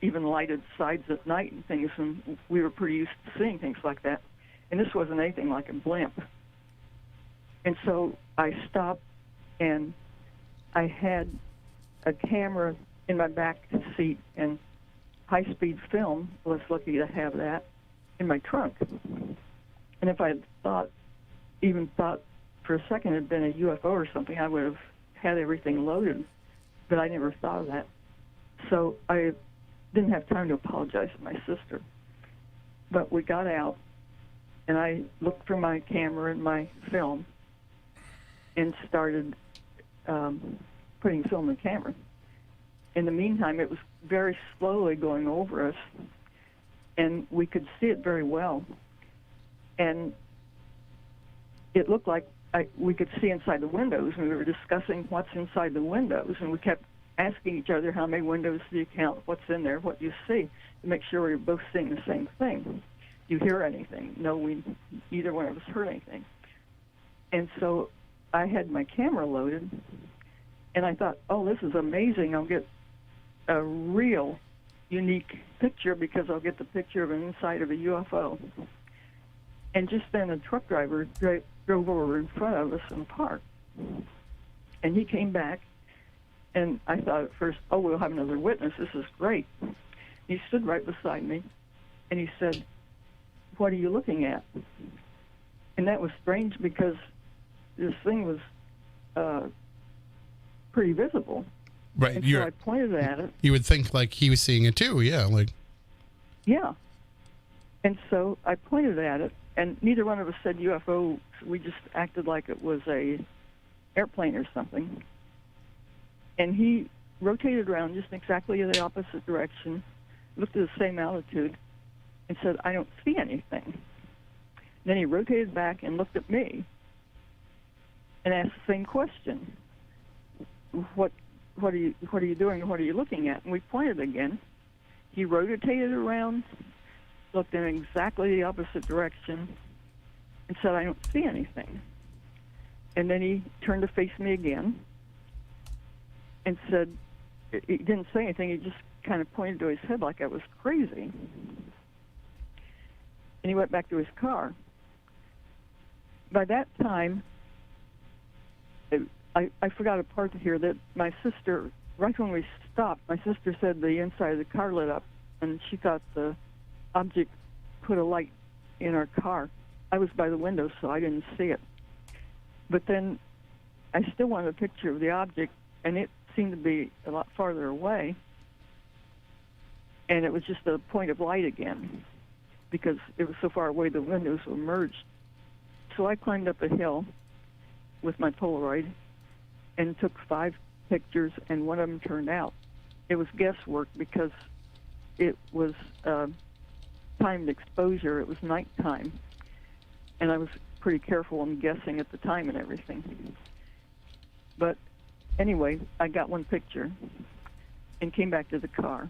even lighted sides at night and things, and we were pretty used to seeing things like that. And this wasn't anything like a blimp. And so I stopped, and I had a camera in my back seat and high-speed film. I was lucky to have that in my trunk. And if I had even thought for a second it had been a UFO or something, I would have had everything loaded, but I never thought of that. So I didn't have time to apologize to my sister. But we got out, and I looked for my camera and my film and started putting film in the camera. In the meantime, it was very slowly going over us, and we could see it very well. And it looked like we could see inside the windows, and we were discussing what's inside the windows, and we kept asking each other, how many windows do you count, what's in there, what do you see, to make sure we were both seeing the same thing. Do you hear anything? No, neither one of us heard anything. And so I had my camera loaded, and I thought, oh, this is amazing. I'll get a real unique picture because I'll get the picture of an inside of a UFO. And just then a truck driver drove over in front of us and parked. And he came back, and I thought at first, oh, we'll have another witness. This is great. He stood right beside me, and he said, what are you looking at? And that was strange because this thing was pretty visible.
Right.
And so I pointed at it.
You would think like he was seeing it too. Yeah. Like.
Yeah. And so I pointed at it, and neither one of us said UFO. We just acted like it was a airplane or something. And he rotated around just exactly in the opposite direction, looked at the same altitude, and said, "I don't see anything." Then he rotated back and looked at me and asked the same question. What are you doing? What are you looking at? And we pointed again. He rotated around, looked in exactly the opposite direction, and said, "I don't see anything." And then he turned to face me again and said, he didn't say anything, he just kind of pointed to his head like I was crazy. And he went back to his car. By that time, I forgot a part here that my sister, right when we stopped, my sister said the inside of the car lit up, and she thought the object put a light in our car. I was by the window, so I didn't see it. But then I still wanted a picture of the object, and it seemed to be a lot farther away, and it was just a point of light again because it was so far away the windows were merged. So I climbed up a hill with my Polaroid and took 5 pictures, and one of them turned out. It was guesswork because it was timed exposure. It was nighttime, and I was pretty careful in guessing at the time and everything. But anyway, I got one picture and came back to the car.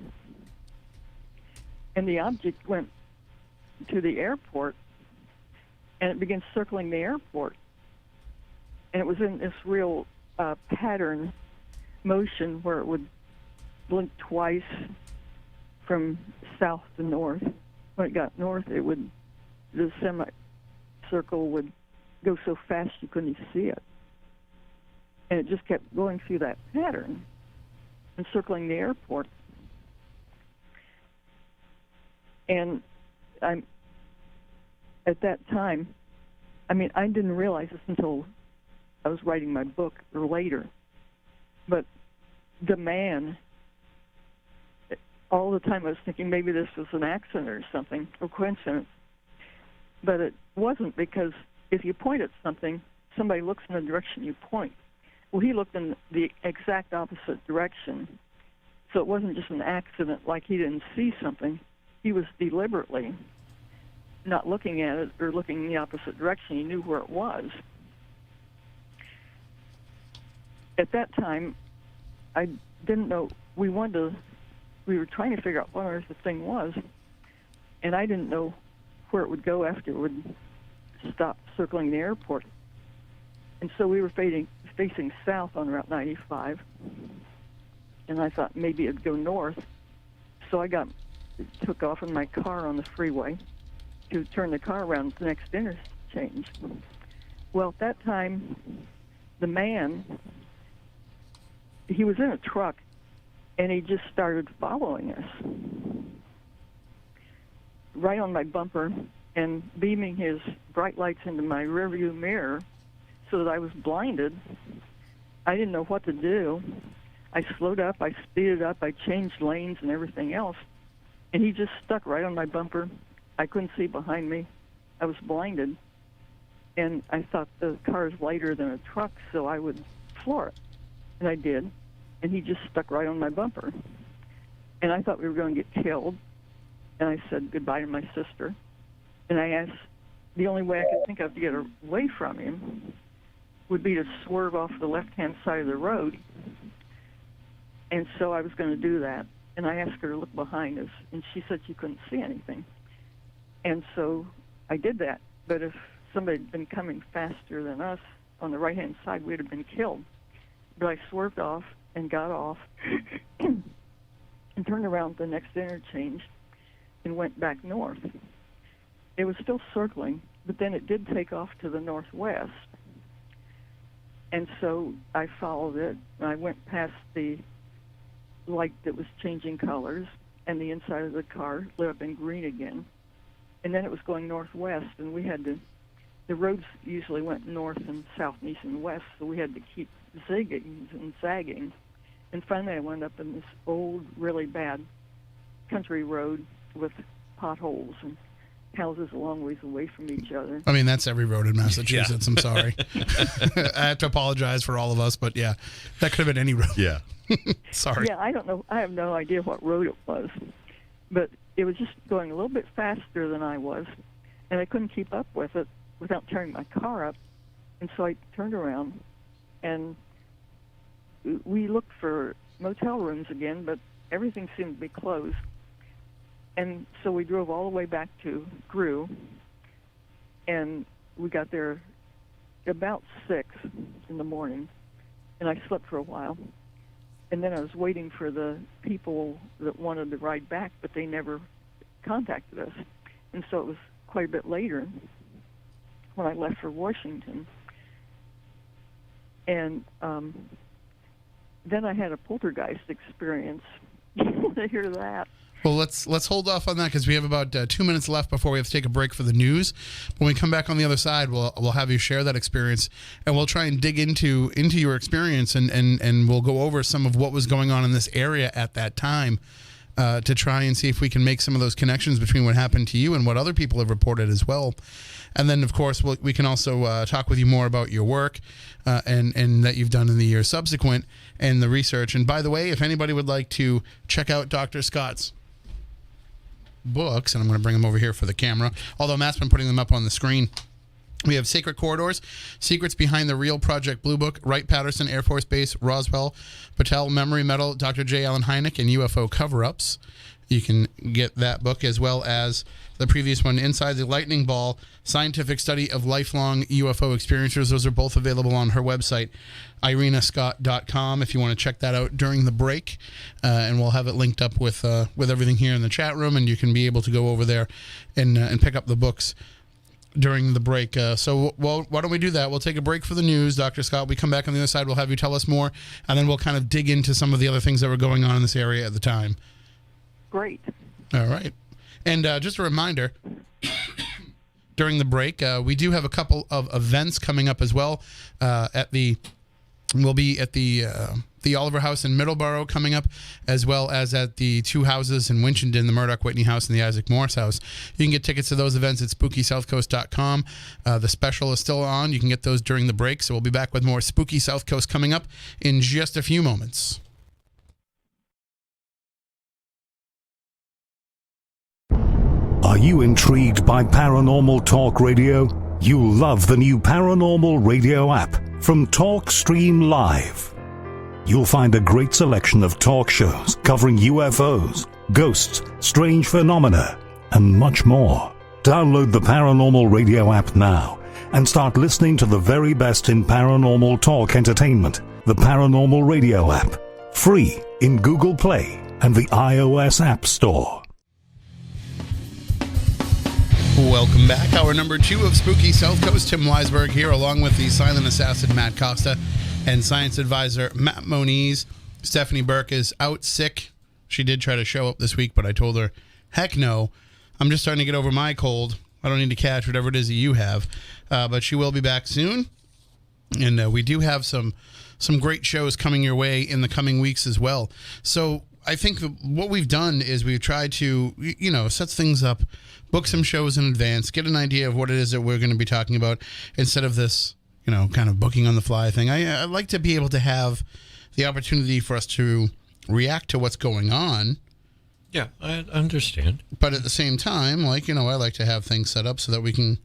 And the object went to the airport, and it began circling the airport. And it was in this real pattern motion where it would blink twice from south to north. When it got north, the semicircle would go so fast you couldn't see it. And it just kept going through that pattern and circling the airport. And at that time, I didn't realize this until I was writing my book or later, but the man, all the time I was thinking maybe this was an accident or something, or coincidence. But it wasn't, because if you point at something, somebody looks in the direction you point. Well, he looked in the exact opposite direction. So it wasn't just an accident, like he didn't see something. He was deliberately not looking at it or looking in the opposite direction. He knew where it was. At that time, I didn't know. We were trying to figure out what on earth the thing was, and I didn't know where it would go after it would stop circling the airport. And so we were facing south on Route 95, and I thought maybe it'd go north. So I took off in my car on the freeway to turn the car around at the next interchange. Well, at that time, the man, he was in a truck, and he just started following us right on my bumper and beaming his bright lights into my rearview mirror so that I was blinded. I didn't know what to do. I slowed up, I speeded up, I changed lanes and everything else, and he just stuck right on my bumper. I couldn't see behind me. I was blinded, and I thought the car is lighter than a truck, so I would floor it, and I did, and he just stuck right on my bumper. And I thought we were going to get killed, and I said goodbye to my sister, and I asked, the only way I could think of to get away from him would be to swerve off the left-hand side of the road. And so I was going to do that. And I asked her to look behind us, and she said she couldn't see anything. And so I did that. But if somebody had been coming faster than us on the right-hand side, we'd have been killed. But I swerved off and got off and turned around at the next interchange and went back north. It was still circling, but then it did take off to the northwest. And so I followed it, and I went past the light that was changing colors, and the inside of the car lit up in green again. And then it was going northwest, and we had to the roads usually went north and south and east and west, so we had to keep zigging and zagging. And finally I wound up in this old, really bad country road with potholes and houses a long ways away from each other.
I mean, that's every road in Massachusetts. I'm sorry. I have to apologize for all of us, but yeah, that could have been any road.
Yeah.
Sorry.
Yeah, I don't know. I have no idea what road it was. But it was just going a little bit faster than I was, and I couldn't keep up with it without tearing my car up. And so I turned around, and we looked for motel rooms again, but everything seemed to be closed. And so we drove all the way back to Grew, and we got there about 6 in the morning, and I slept for a while. And then I was waiting for the people that wanted to ride back, but they never contacted us. And so it was quite a bit later when I left for Washington. And then I had a poltergeist experience. You want to hear that?
Well, let's hold off on that because we have about 2 minutes left before we have to take a break for the news. When we come back on the other side, we'll have you share that experience, and we'll try and dig into your experience, and we'll go over some of what was going on in this area at that time to try and see if we can make some of those connections between what happened to you and what other people have reported as well. And then, of course, we can also talk with you more about your work and that you've done in the years subsequent and the research. And by the way, if anybody would like to check out Dr. Scott's books, and I'm going to bring them over here for the camera, although Matt's been putting them up on the screen. We have Sacred Corridors, Secrets Behind the Real Project Blue Book, Wright-Patterson Air Force Base, Roswell, Patel, Memory Metal, Dr. J. Allen Hynek, and UFO Cover-Ups. You can get that book as well as the previous one, Inside the Lightning Ball, Scientific Study of Lifelong UFO Experiencers. Those are both available on her website, irenascott.com, if you want to check that out during the break. And we'll have it linked up with everything here in the chat room, and you can be able to go over there and pick up the books during the break. So why don't we do that? We'll take a break for the news, Dr. Scott. We come back on the other side. We'll have you tell us more, and then we'll kind of dig into some of the other things that were going on in this area at the time.
Great.
All right. And just a reminder, during the break, we do have a couple of events coming up as well. We'll be at the Oliver House in Middleborough coming up, as well as at the two houses in Winchendon, the Murdoch Whitney House and the Isaac Morris House. You can get tickets to those events at SpookySouthCoast.com. The special is still on. You can get those during the break. So we'll be back with more Spooky South Coast coming up in just a few moments.
Are you intrigued by Paranormal Talk Radio? You'll love the new Paranormal Radio app from TalkStream Live. You'll find a great selection of talk shows covering UFOs, ghosts, strange phenomena, and much more. Download the Paranormal Radio app now and start listening to the very best in paranormal talk entertainment. The Paranormal Radio app, free in Google Play and the iOS App Store.
Welcome back. Hour number 2 of Spooky South Coast. Tim Weisberg here, along with the silent assassin Matt Costa and science advisor Matt Moniz. Stephanie Burke is out sick. She did try to show up this week, but I told her, heck no. I'm just starting to get over my cold. I don't need to catch whatever it is that you have. But she will be back soon. And we do have some great shows coming your way in the coming weeks as well. So I think what we've done is we've tried to, set things up, book some shows in advance, get an idea of what it is that we're going to be talking about instead of this, kind of booking on the fly thing. I like to be able to have the opportunity for us to react to what's going on.
Yeah, I understand.
But at the same time, I like to have things set up so that we can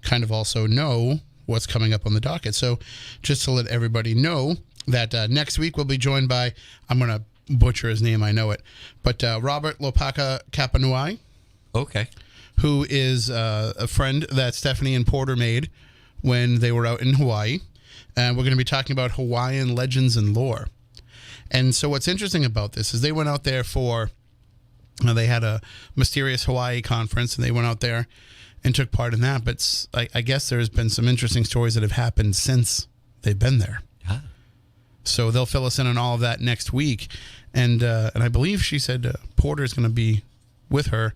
kind of also know what's coming up on the docket. So just to let everybody know that next week we'll be joined by, I'm going to butcher his name, I know it, but Robert Lopaka Kapanui.
Okay.
Who is a friend that Stephanie and Porter made when they were out in Hawaii. And we're going to be talking about Hawaiian legends and lore. And so what's interesting about this is they went out there for, they had a Mysterious Hawaii conference, and they went out there and took part in that. But I guess there's been some interesting stories that have happened since they've been there.
Yeah.
So they'll fill us in on all of that next week. And I believe she said Porter's going to be with her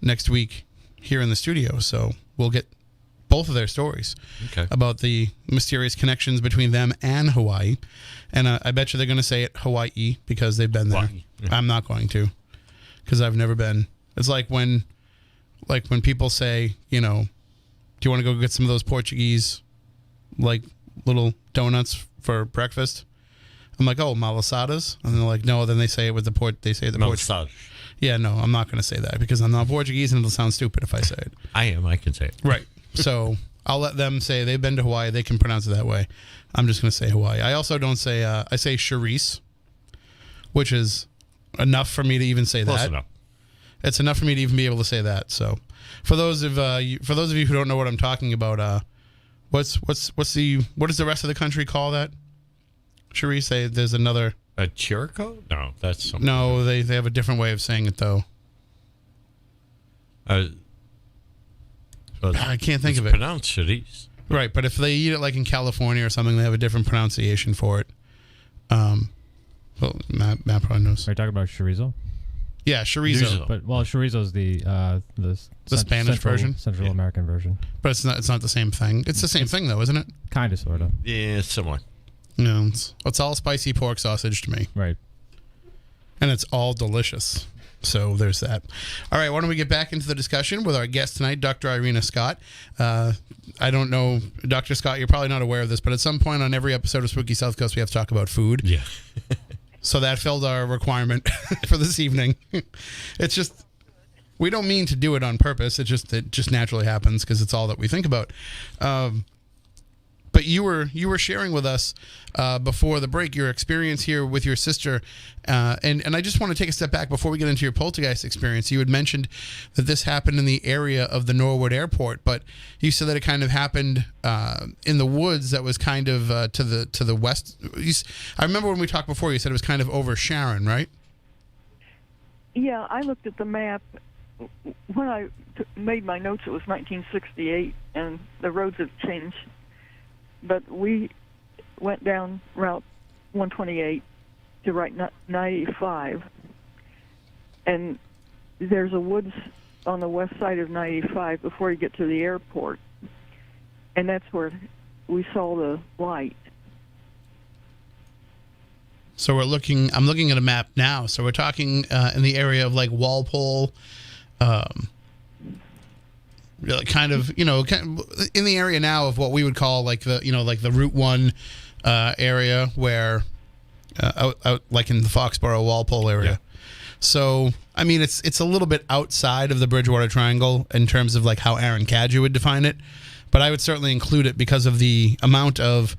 next week here in the studio. So we'll get both of their stories
Okay.
about the mysterious connections between them and Hawaii. And I bet you they're going to say it Hawaii because they've been there.
Hawaii, yeah.
I'm not going to because I've never been. It's like when people say, do you want to go get some of those Portuguese, little donuts for breakfast? I'm like, oh, malasadas? And they're like, no. Then they say it with the Portuguese. Yeah, no, I'm not going to say that because I'm not Portuguese and it'll sound stupid if I say it.
I can say it.
Right. So I'll let them say they've been to Hawaii. They can pronounce it that way. I'm just going to say Hawaii. I also don't say, I say Charisse, which is enough for me to even say
Close
that.
enough.
It's enough for me to even be able to say that. So for those of you who don't know what I'm talking about, what does the rest of the country call that? Charisse, say there's another.
A Chirico? No, that's something.
No, they have a different way of saying it though. I can't think of it.
Pronounced Charisse.
Right, but if they eat it like in California or something, they have a different pronunciation for it. Well, Matt probably knows.
Are you talking about chorizo?
Yeah, chorizo.
But chorizo's the
Spanish version?
Central American version.
But it's not the same thing. It's the same thing though, isn't it?
Kind of, sort of.
Yeah, similar.
No, it's all spicy pork sausage to me.
Right.
And it's all delicious. So there's that. All right, why don't we get back into the discussion with our guest tonight, Dr. Irina Scott. I don't know, Dr. Scott, you're probably not aware of this, but at some point on every episode of Spooky South Coast, we have to talk about food.
Yeah.
So that filled our requirement for this evening. It's just, we don't mean to do it on purpose. It just naturally happens because it's all that we think about. But you were sharing with us before the break your experience here with your sister, and I just want to take a step back before we get into your poltergeist experience. You had mentioned that this happened in the area of the Norwood Airport, but you said that it kind of happened in the woods that was kind of to the west. I remember when we talked before, you said it was kind of over Sharon, right?
Yeah, I looked at the map. When I made my notes, it was 1968, and the roads have changed. But we went down Route 128 to Route 95, and there's a woods on the west side of 95 before you get to the airport, and that's where we saw the light.
So I'm looking at a map now. So we're talking in the area of like Walpole, kind of in the area now of what we would call like the Route 1 area where out like in the Foxborough Walpole area.
Yeah.
So I mean it's a little bit outside of the Bridgewater Triangle in terms of like how Aaron Cadju would define it, but I would certainly include it because of the amount of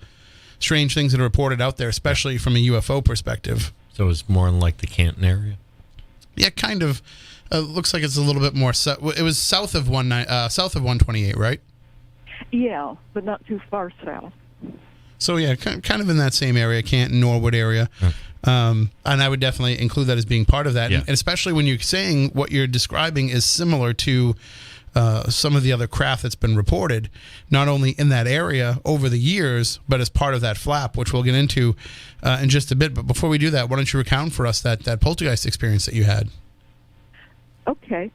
strange things that are reported out there, especially from a UFO perspective.
So it's more in like the Canton area?
Yeah, kind of. Looks like it's a little bit more. It was south of 128, right?
Yeah, but not too far south.
So yeah, kind of in that same area, Canton, Norwood area, and I would definitely include that as being part of that,
Yeah.
and especially when you're saying what you're describing is similar to some of the other craft that's been reported, not only in that area over the years, but as part of that flap, which we'll get into in just a bit. But before we do that, why don't you recount for us that poltergeist experience that you had?
Okay.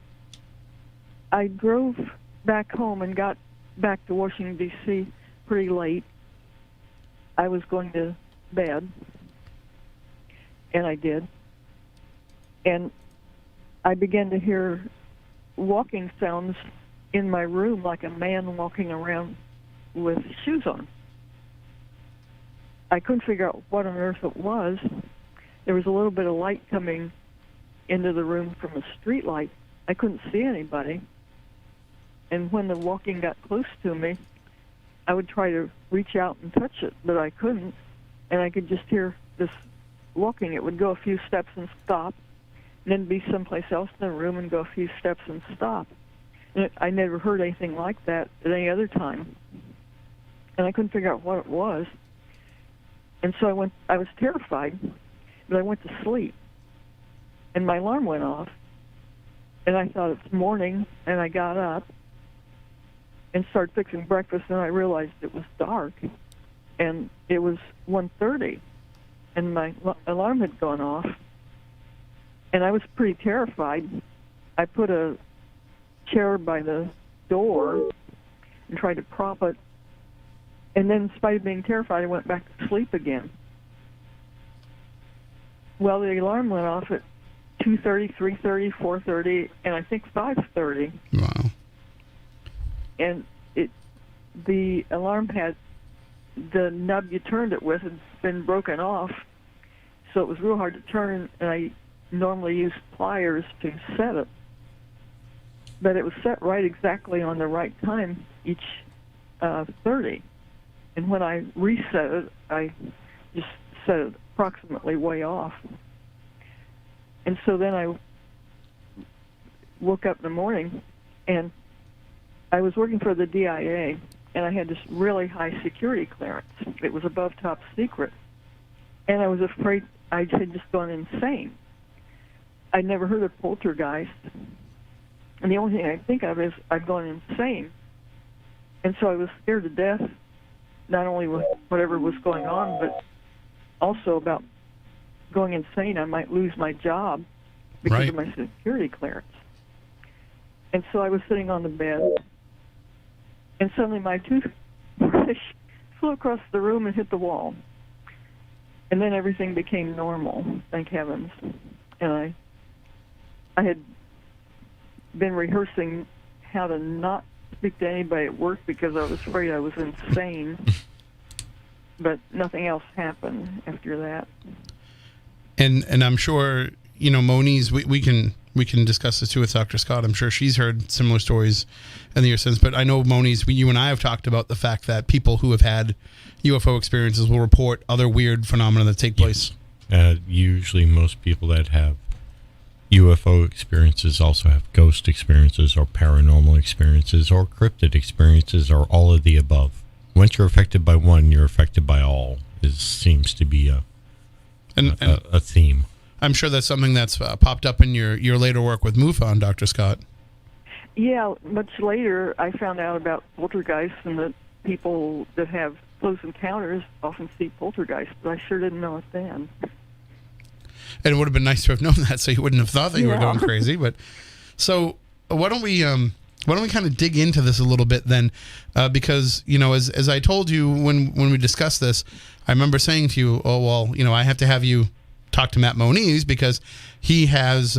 I drove back home and got back to Washington, D.C. pretty late. I was going to bed, and I did. And I began to hear walking sounds in my room, like a man walking around with shoes on. I couldn't figure out what on earth it was. There was a little bit of light coming into the room from a street light. I couldn't see anybody. And when the walking got close to me, I would try to reach out and touch it, but I couldn't. And I could just hear this walking. It would go a few steps and stop, and then be someplace else in the room and go a few steps and stop. And I never heard anything like that at any other time. And I couldn't figure out what it was. And so I was terrified, but I went to sleep. And my alarm went off, and I thought it's morning, and I got up and started fixing breakfast, and I realized it was dark, and it was 1:30, and my alarm had gone off, and I was pretty terrified. I put a chair by the door, and tried to prop it. And then, in spite of being terrified, I went back to sleep again. Well, the alarm went off at 2:30, 3:30, 4:30, and I think 5:30.
Wow.
And the alarm had the nub you turned it with had been broken off, so it was real hard to turn, and I normally use pliers to set it. But it was set right exactly on the right time each 30. And when I reset it, I just set it approximately way off. And so then I woke up in the morning, and I was working for the DIA, and I had this really high security clearance. It was above top secret. And I was afraid I had just gone insane. I'd never heard of poltergeist. And the only thing I think of is I'd gone insane. And so I was scared to death, not only with whatever was going on, but also about going insane. I might lose my job because of my security clearance. And so I was sitting on the bed, and suddenly my toothbrush flew across the room and hit the wall. And then everything became normal, thank heavens. And I had been rehearsing how to not speak to anybody at work because I was afraid I was insane. But nothing else happened after that.
And I'm sure, Moniz, we can discuss this too with Dr. Scott. I'm sure she's heard similar stories in the year since. But I know, Moniz, you and I have talked about the fact that people who have had UFO experiences will report other weird phenomena that take place.
Usually most people that have UFO experiences also have ghost experiences or paranormal experiences or cryptid experiences or all of the above. Once you're affected by one, you're affected by all. It seems to be a theme.
I'm sure that's something that's popped up in your later work with MUFON, Dr. Scott.
Yeah, much later I found out about poltergeists and that people that have close encounters often see poltergeists, but I sure didn't know it then.
And it would have been nice to have known that, so you wouldn't have thought that you were going crazy. But so why don't we kind of dig into this a little bit then? Because as I told you when we discussed this, I remember saying to you, I have to have you talk to Matt Moniz because he has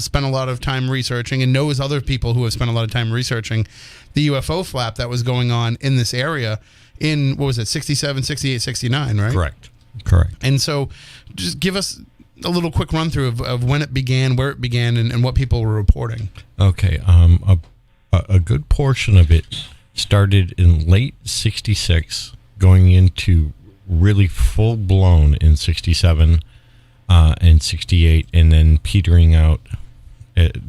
spent a lot of time researching and knows other people who have spent a lot of time researching the UFO flap that was going on in this area in, 67, 68, 69, right?
Correct.
And so just give us a little quick run through of when it began, where it began, and what people were reporting.
Okay. A good portion of it started in late 66, going into really full-blown in 67 and 68, and then petering out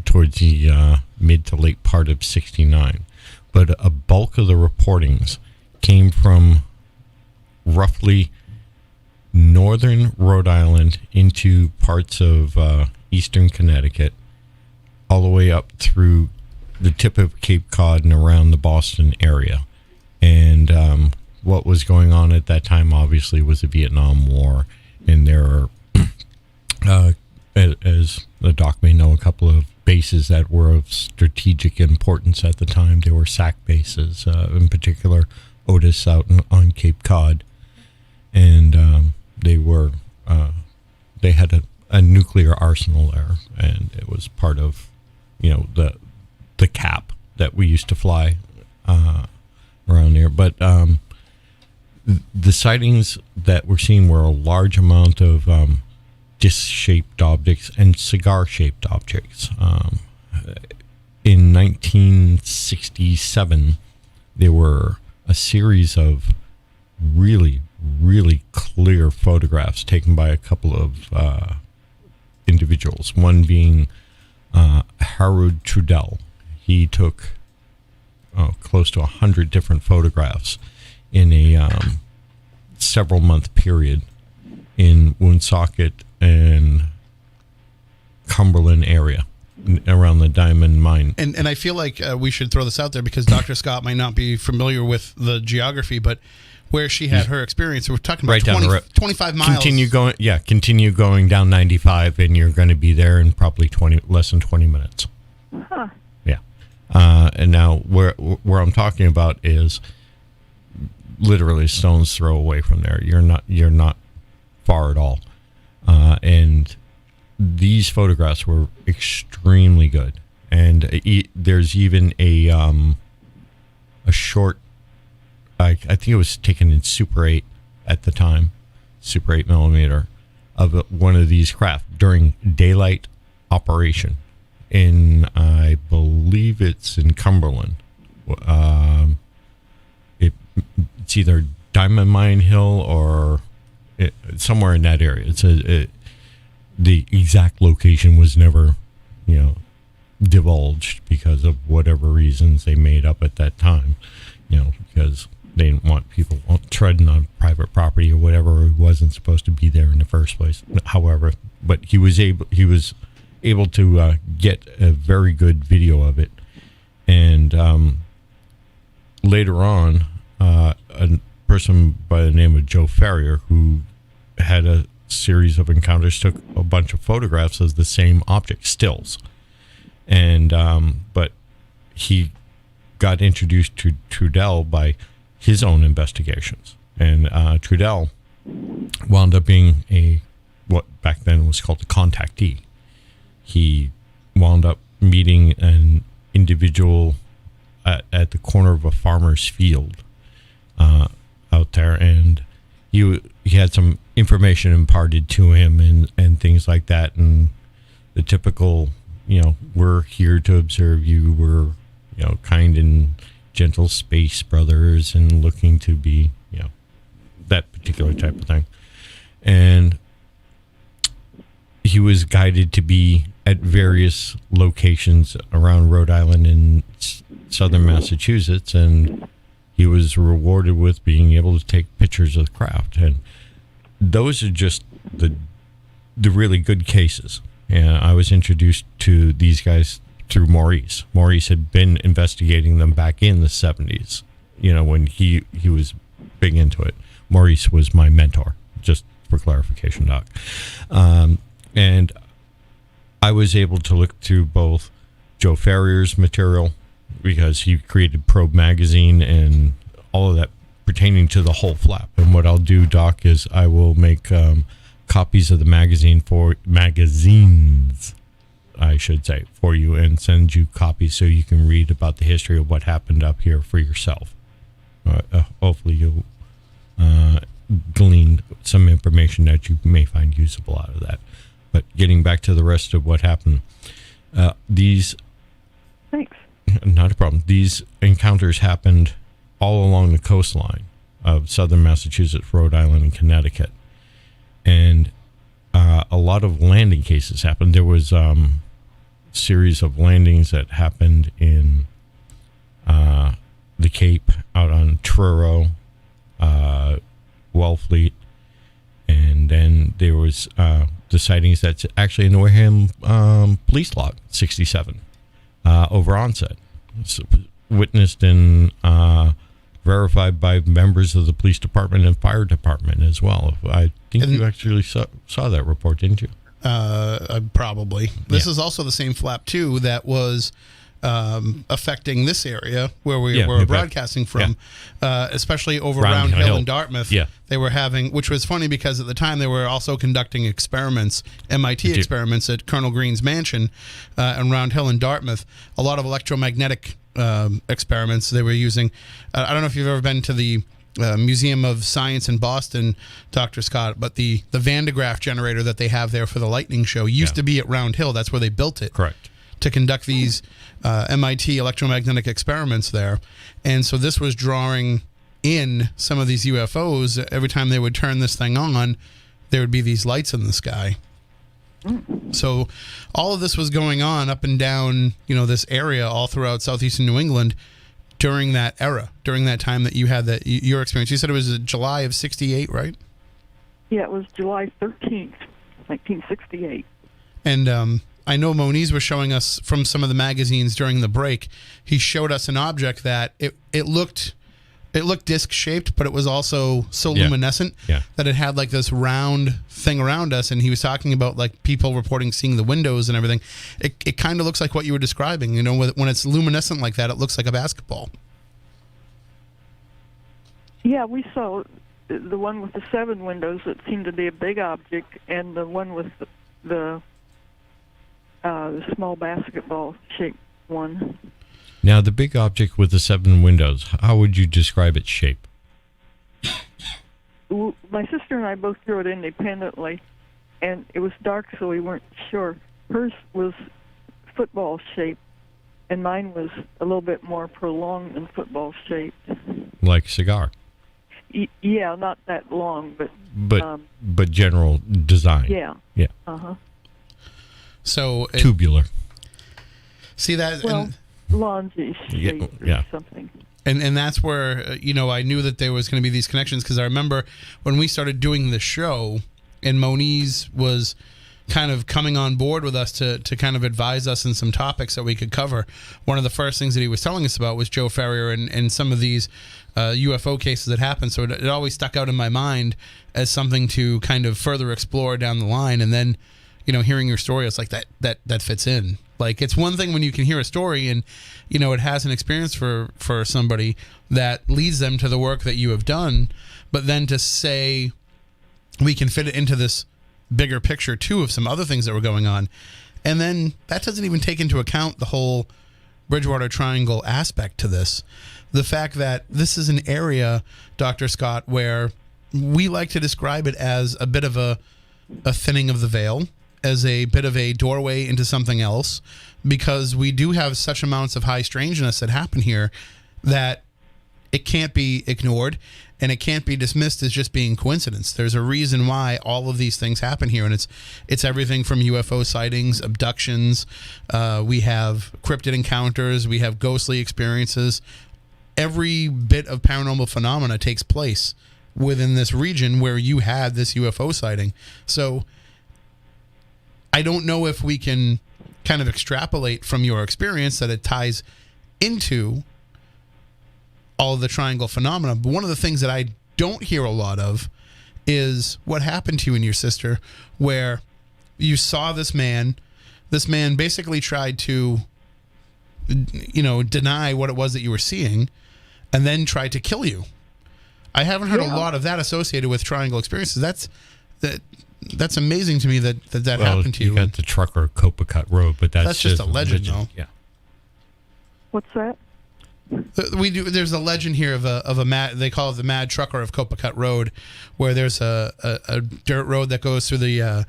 towards the mid to late part of 69. But a bulk of the reportings came from roughly northern Rhode Island into parts of eastern Connecticut, all the way up through the tip of Cape Cod and around the Boston area. And what was going on at that time, obviously, was the Vietnam War. And there are, as the doc may know, a couple of bases that were of strategic importance at the time. They were SAC bases, in particular Otis out on Cape Cod. And they had a nuclear arsenal there, and it was part of, the cap that we used to fly around there. But the sightings that we're seeing were a large amount of disc-shaped objects and cigar-shaped objects. In 1967, there were a series of really, really clear photographs taken by a couple of individuals, one being Harold Trudell. He took close to 100 different photographs in a several-month period in Woonsocket and Cumberland area around the diamond mine.
And I feel like we should throw this out there because Dr. Scott might not be familiar with the geography, but where she had her experience, we're talking about 25 miles.
Continue going down 95, and you're going to be there in probably less than 20 minutes.
Huh.
Yeah. And now where I'm talking about is literally stone's throw away from there. You're not far at all. And these photographs were extremely good. And there's even a short, I think it was taken in Super 8 at the time, Super 8 millimeter, of one of these craft during daylight operation in, I believe it's in Cumberland. It's either Diamond Mine Hill or somewhere in that area. The exact location was never, divulged because of whatever reasons they made up at that time, because they didn't want people treading on private property or whatever. He wasn't supposed to be there in the first place. However, but he was able to get a very good video of it. And later on, a person by the name of Joe Ferrier, who had a series of encounters, took a bunch of photographs of the same object, stills. And but he got introduced to Trudell by his own investigations. And Trudell wound up being what back then was called a contactee. He wound up meeting an individual at the corner of a farmer's field out there, and he had some information imparted to him and things like that, and the typical, we're here to observe you, we're, kind and gentle space brothers and looking to be, that particular type of thing. And he was guided to be at various locations around Rhode Island and southern Massachusetts, and he was rewarded with being able to take pictures of the craft. And those are just the really good cases. And I was introduced to these guys through Maurice. Maurice had been investigating them back in the 70s, when he was big into it. Maurice was my mentor, just for clarification, Doc. And I was able to look through both Joe Ferrier's material, because he created Probe Magazine and all of that pertaining to the whole flap. And what I'll do, Doc, is I will make copies of the magazines, I should say, for you, and send you copies so you can read about the history of what happened up here for yourself. Hopefully you'll glean some information that you may find usable out of that. But getting back to the rest of what happened, these...
Thanks.
Not a problem. These encounters happened all along the coastline of southern Massachusetts, Rhode Island, and Connecticut. And a lot of landing cases happened. There was series of landings that happened in the Cape, out on Truro, Wellfleet, and then there was the sightings that's actually in the Wareham police log, 67, over onset. It's witnessed and verified by members of the police department and fire department as well. I think you actually saw that report, didn't you?
Probably. This is also the same flap too that was affecting this area where we're broadcasting from, especially over Round Hill and Dartmouth.
Yeah.
They were having, which was funny because at the time they were also conducting experiments, MIT experiments at Colonel Green's mansion in Round Hill and Dartmouth. A lot of electromagnetic experiments they were using. I don't know if you've ever been to the Museum of Science in Boston, Dr. Scott, but the Van de Graaff generator that they have there for the lightning show used to be at Round Hill. That's where they built it.
Correct.
To conduct these MIT electromagnetic experiments there. And so this was drawing in some of these UFOs. Every time they would turn this thing on, there would be these lights in the sky. So all of this was going on up and down, this area all throughout southeastern New England during that era, during that time that you had your experience. You said it was July of 68, right?
Yeah, it was July 13th, 1968.
And I know Moniz was showing us from some of the magazines during the break. He showed us an object that it looked It looked disc-shaped, but it was also so
Yeah.
luminescent
Yeah.
that it had like this round thing around us. And he was talking about like people reporting seeing the windows and everything. It kind of looks like what you were describing. You know, when it's luminescent like that, it looks like a basketball.
Yeah, we saw the one with the 7 windows that seemed to be a big object, and the one with the small basketball-shaped one.
Now, the big object with the 7 windows, how would you describe its shape?
My sister and I both drew it independently, and it was dark, so we weren't sure. Hers was football-shaped, and mine was a little bit more prolonged than football-shaped.
Like a cigar,
Yeah, not that long, but
but general design.
yeah.
Yeah.
Uh-huh.
So
Tubular.
see that,
Well, longy shape
yeah.
or something.
and that's where I knew that there was going to be these connections, because I remember when we started doing the show, and Moniz was kind of coming on board with us to kind of advise us in some topics that we could cover. One of the first things that he was telling us about was Joe Ferrier and some of these UFO cases that happened. So it always stuck out in my mind as something to kind of further explore down the line. And then, hearing your story, it's like that fits in. Like, it's one thing when you can hear a story and, it has an experience for somebody that leads them to the work that you have done. But then to say we can fit it into this bigger picture too of some other things that were going on, and then that doesn't even take into account the whole Bridgewater Triangle aspect to this. The fact that this is an area, Dr. Scott, where we like to describe it as a bit of a thinning of the veil, as a bit of a doorway into something else, because we do have such amounts of high strangeness that happen here that it can't be ignored. And it can't be dismissed as just being coincidence. There's a reason why all of these things happen here, and it's everything from UFO sightings, abductions. We have cryptid encounters. We have ghostly experiences. Every bit of paranormal phenomena takes place within this region where you had this UFO sighting. So I don't know if we can kind of extrapolate from your experience that it ties into all of the triangle phenomena. But one of the things that I don't hear a lot of is what happened to you and your sister, where you saw this man basically tried to, deny what it was that you were seeing, and then tried to kill you. I haven't heard a lot of that associated with triangle experiences. That's amazing to me that happened to you.
You got the trucker Copacut Road, but that's
just a legend, though.
Yeah.
What's that?
There's a legend here of a mad. They call it the Mad Trucker of Copacut Road, where there's a dirt road that goes through the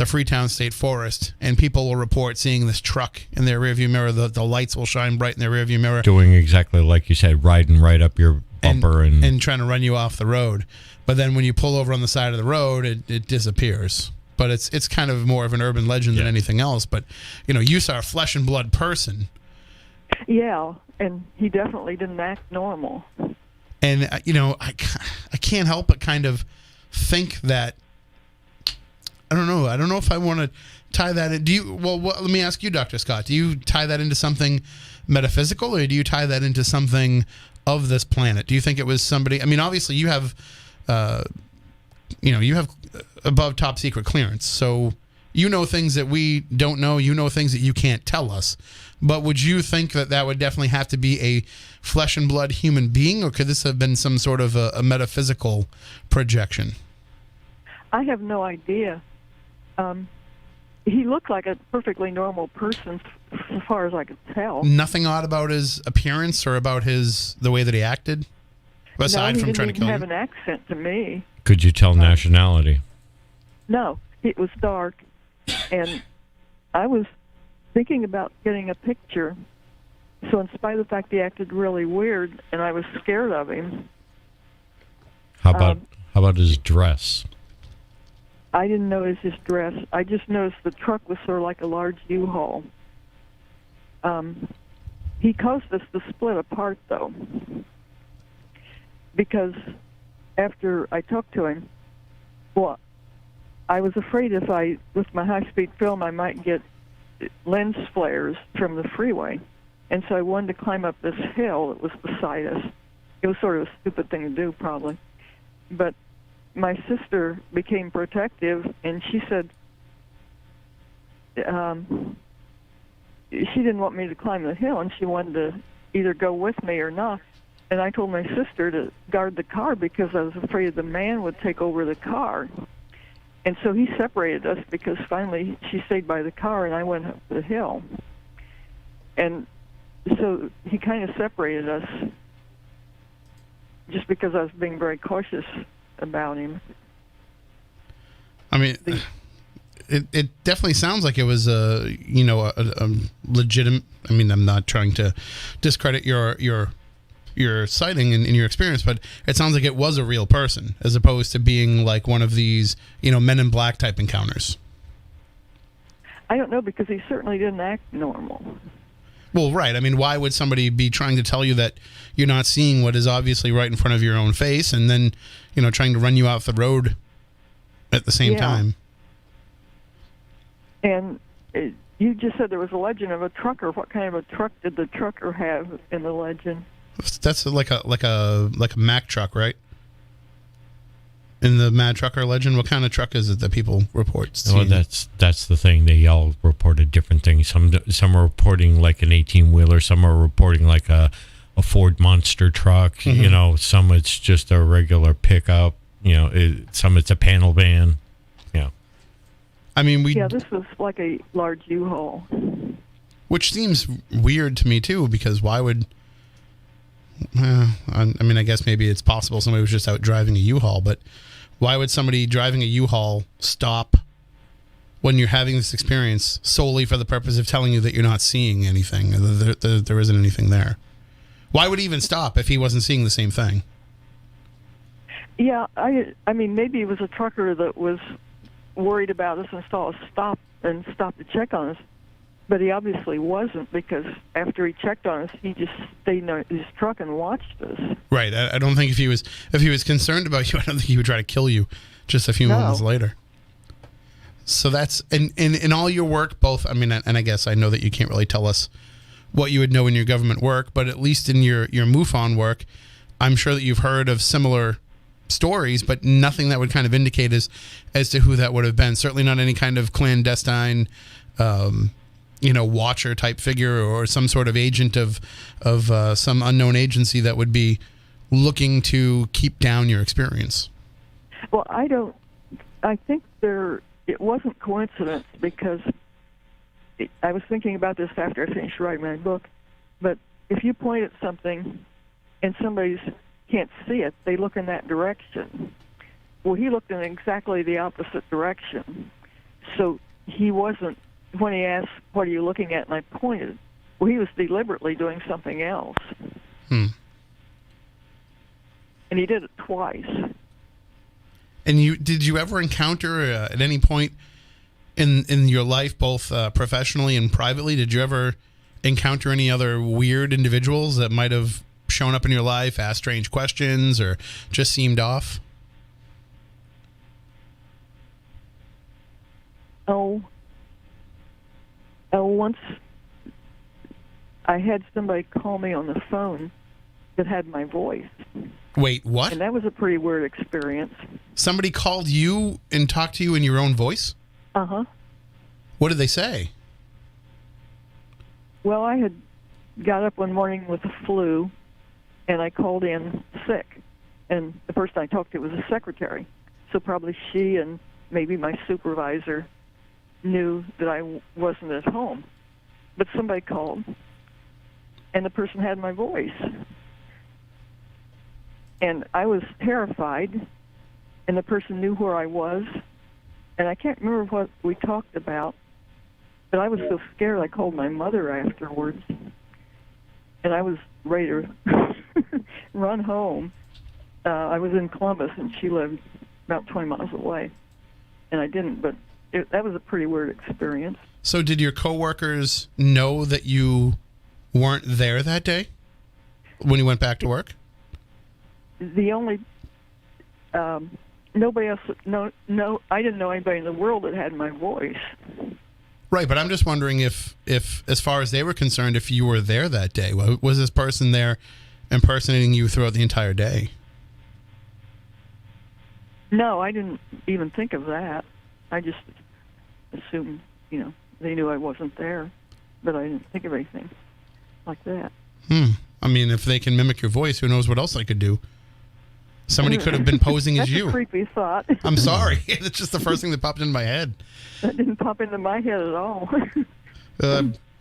Freetown State Forest, and people will report seeing this truck in their rearview mirror. The lights will shine bright in their rearview mirror,
Doing exactly like you said, riding right up your bumper
and trying to run you off the road. But then when you pull over on the side of the road, it disappears. But it's kind of more of an urban legend than anything else. But you saw a flesh and blood person.
Yeah, and he definitely didn't act normal.
And I can't help but kind of think that I don't know if I want to tie that in. Let me ask you, Dr. Scott, do you tie that into something metaphysical, or do you tie that into something of this planet? Do you think it was somebody? I mean, obviously you have you have above top secret clearance, so you know things that we don't know. You know things that you can't tell us. But would you think that would definitely have to be a flesh and blood human being, or could this have been some sort of a metaphysical projection?
I have no idea. He looked like a perfectly normal person, as far as I could tell.
Nothing odd about his appearance or about the way that he acted, aside from trying to kill you?
He didn't even have an accent to me.
Could you tell nationality?
No, it was dark, and I was thinking about getting a picture. So in spite of the fact he acted really weird, and I was scared of him.
How about his dress?
I didn't notice his dress. I just noticed the truck was sort of like a large U-Haul. He caused us to split apart, though, because after I talked to him, I was afraid with my high-speed film, I might get lens flares from the freeway. And so I wanted to climb up this hill that was beside us. It was sort of a stupid thing to do, probably. But my sister became protective, and she said she didn't want me to climb the hill, and she wanted to either go with me or not. And I told my sister to guard the car because I was afraid the man would take over the car. And so he separated us because finally she stayed by the car and I went up the hill. And so he kind of separated us just because I was being very cautious about him.
I mean, it definitely sounds like it was a legitimate. I mean, I'm not trying to discredit your sighting and your experience, but it sounds like it was a real person as opposed to being like one of these, Men in Black type encounters.
I don't know, because he certainly didn't act normal.
Well, right. I mean, why would somebody be trying to tell you that you're not seeing what is obviously right in front of your own face, and then, trying to run you off the road at the same time? And
you just said there was a legend of a trucker. What kind of a truck did the trucker have in the legend?
That's like a Mack truck, right? In the Mad Trucker legend, what kind of truck is it that people report seeing?
Well, that's the thing. They all reported different things. Some are reporting like an 18-wheeler. Some are reporting like a Ford Monster truck.
Mm-hmm.
Some it's just a regular pickup. Some it's a panel van.
I mean,
this was like a large U-Haul.
Which seems weird to me too, because why would? I guess maybe it's possible somebody was just out driving a U-Haul, but why would somebody driving a U-Haul stop when you're having this experience solely for the purpose of telling you that you're not seeing anything? There isn't anything there. Why would he even stop if he wasn't seeing the same thing?
Yeah, I mean, maybe it was a trucker that was worried about us and saw us stop to check on us. But he obviously wasn't, because after he checked on us, he just stayed in his truck and watched us.
Right. I don't think if he was concerned about you, I don't think he would try to kill you just a few moments later. So that's in all your work, both. I mean, and I guess I know that you can't really tell us what you would know in your government work, but at least in your MUFON work, I'm sure that you've heard of similar stories, but nothing that would kind of indicate as to who that would have been. Certainly not any kind of clandestine, watcher type figure or some sort of agent of some unknown agency that would be looking to keep down your experience.
Well, I think it wasn't coincidence, because I was thinking about this after I finished writing my book, but if you point at something and somebody can't see it, they look in that direction. Well, he looked in exactly the opposite direction. So he wasn't, when he asked, "What are you looking at?" and I pointed, well, he was deliberately doing something else. And he did it twice.
And did you ever encounter at any point in your life, both professionally and privately, did you ever encounter any other weird individuals that might have shown up in your life, asked strange questions, or just seemed off?
Once I had somebody call me on the phone that had my voice.
Wait, what?
And that was a pretty weird experience.
Somebody called you and talked to you in your own voice?
Uh-huh.
What did they say?
Well, I had got up one morning with the flu, and I called in sick. And the person I talked to was a secretary. So probably she and maybe my supervisor knew that I wasn't at home. But somebody called, and the person had my voice. And I was terrified, and the person knew where I was. And I can't remember what we talked about, but I was so scared I called my mother afterwards. And I was ready to run home. I was in Columbus, and she lived about 20 miles away. And I didn't, but that was a pretty weird experience.
So did your coworkers know that you weren't there that day when you went back to work?
The only... nobody else... No, I didn't know anybody in the world that had my voice.
Right, but I'm just wondering if as far as they were concerned, if you were there that day. Was this person there impersonating you throughout the entire day.
No, I didn't even think of that. I just assumed, they knew I wasn't there, but I didn't think of anything like that.
I mean, if they can mimic your voice, who knows what else I could do? Somebody could have been posing as you.
That's a creepy thought.
I'm sorry. It's just the first thing that popped into my head.
That didn't pop into my head at all.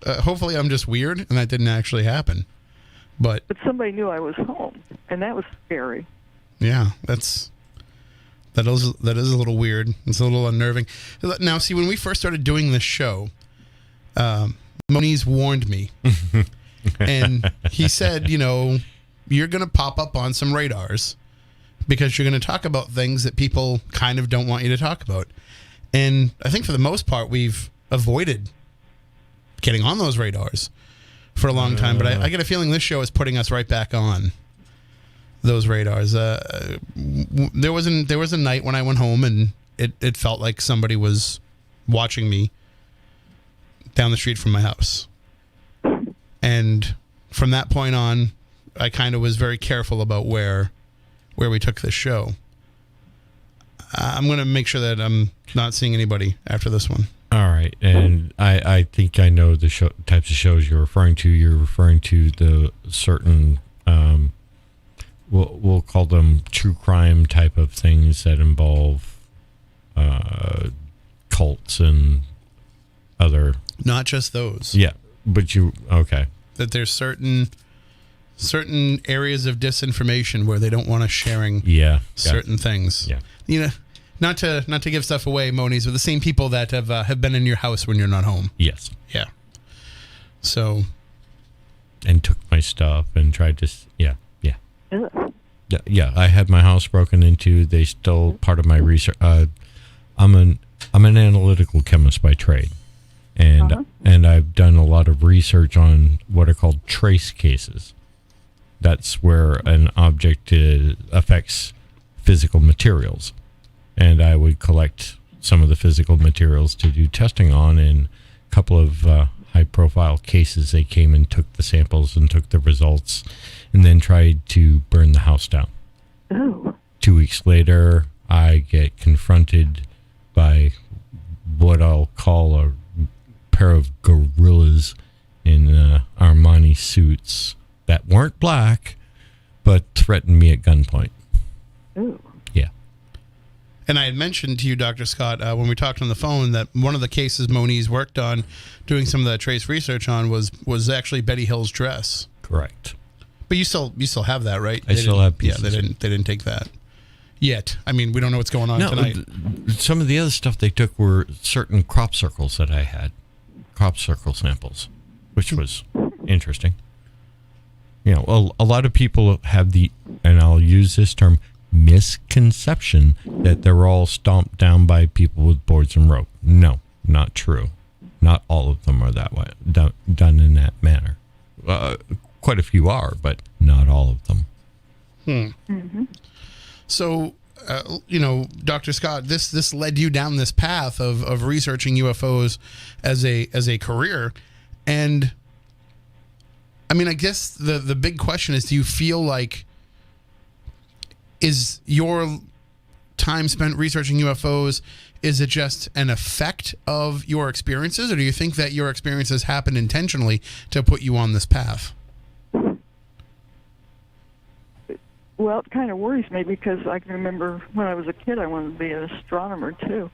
Hopefully I'm just weird and that didn't actually happen. But
somebody knew I was home, and that was scary.
Yeah, that is a little weird. It's a little unnerving. Now, see, when we first started doing this show, Moniz warned me. And he said, you're going to pop up on some radars because you're going to talk about things that people kind of don't want you to talk about. And I think for the most part, we've avoided getting on those radars for a long time. But I get a feeling this show is putting us right back on those radars. There was a night when I went home and it felt like somebody was watching me down the street from my house. And from that point on, I kind of was very careful about where we took this show. I'm going to make sure that I'm not seeing anybody after this one.
All right. And I think I know the types of shows you're referring to. You're referring to the certain, we'll call them true crime type of things that involve cults and other.
Not just those.
Yeah. But okay.
That there's certain areas of disinformation where they don't want us sharing certain things.
Yeah.
Not to give stuff away, Moniz, but the same people that have been in your house when you're not home.
Yes.
Yeah. So.
And took my stuff and tried to. Yeah. I had my house broken into. They stole part of my research. I'm an analytical chemist by trade. And I've done a lot of research on what are called trace cases. That's where an object affects physical materials. And I would collect some of the physical materials to do testing on. In a couple of high-profile cases, they came and took the samples and took the results and then tried to burn the house down.
Oh.
2 weeks later, I get confronted by what I'll call a pair of gorillas in Armani suits that weren't black, but threatened me at gunpoint.
Ooh.
Yeah.
And I had mentioned to you, Dr. Scott, when we talked on the phone, that one of the cases Moniz worked on, doing some of that trace research on, was actually Betty Hill's dress.
Correct.
But you still have that, right?
I still have pieces.
Yeah, they didn't take that yet. I mean, we don't know what's going on tonight.
Some of the other stuff they took were certain crop circles that I had. Crop circle samples, which was interesting. A lot of people have and I'll use this term, misconception that they're all stomped down by people with boards and rope. No, not true. Not all of them are that way, done in that manner. Quite a few are, but not all of them.
Mm-hmm.
So, Dr. Scott, this led you down this path of researching UFOs as a career. And I mean, I guess the big question is, do you feel like, is your time spent researching UFOs, is it just an effect of your experiences, or do you think that your experiences happened intentionally to put you on this path?
Well, it kind of worries me because I can remember when I was a kid, I wanted to be an astronomer too.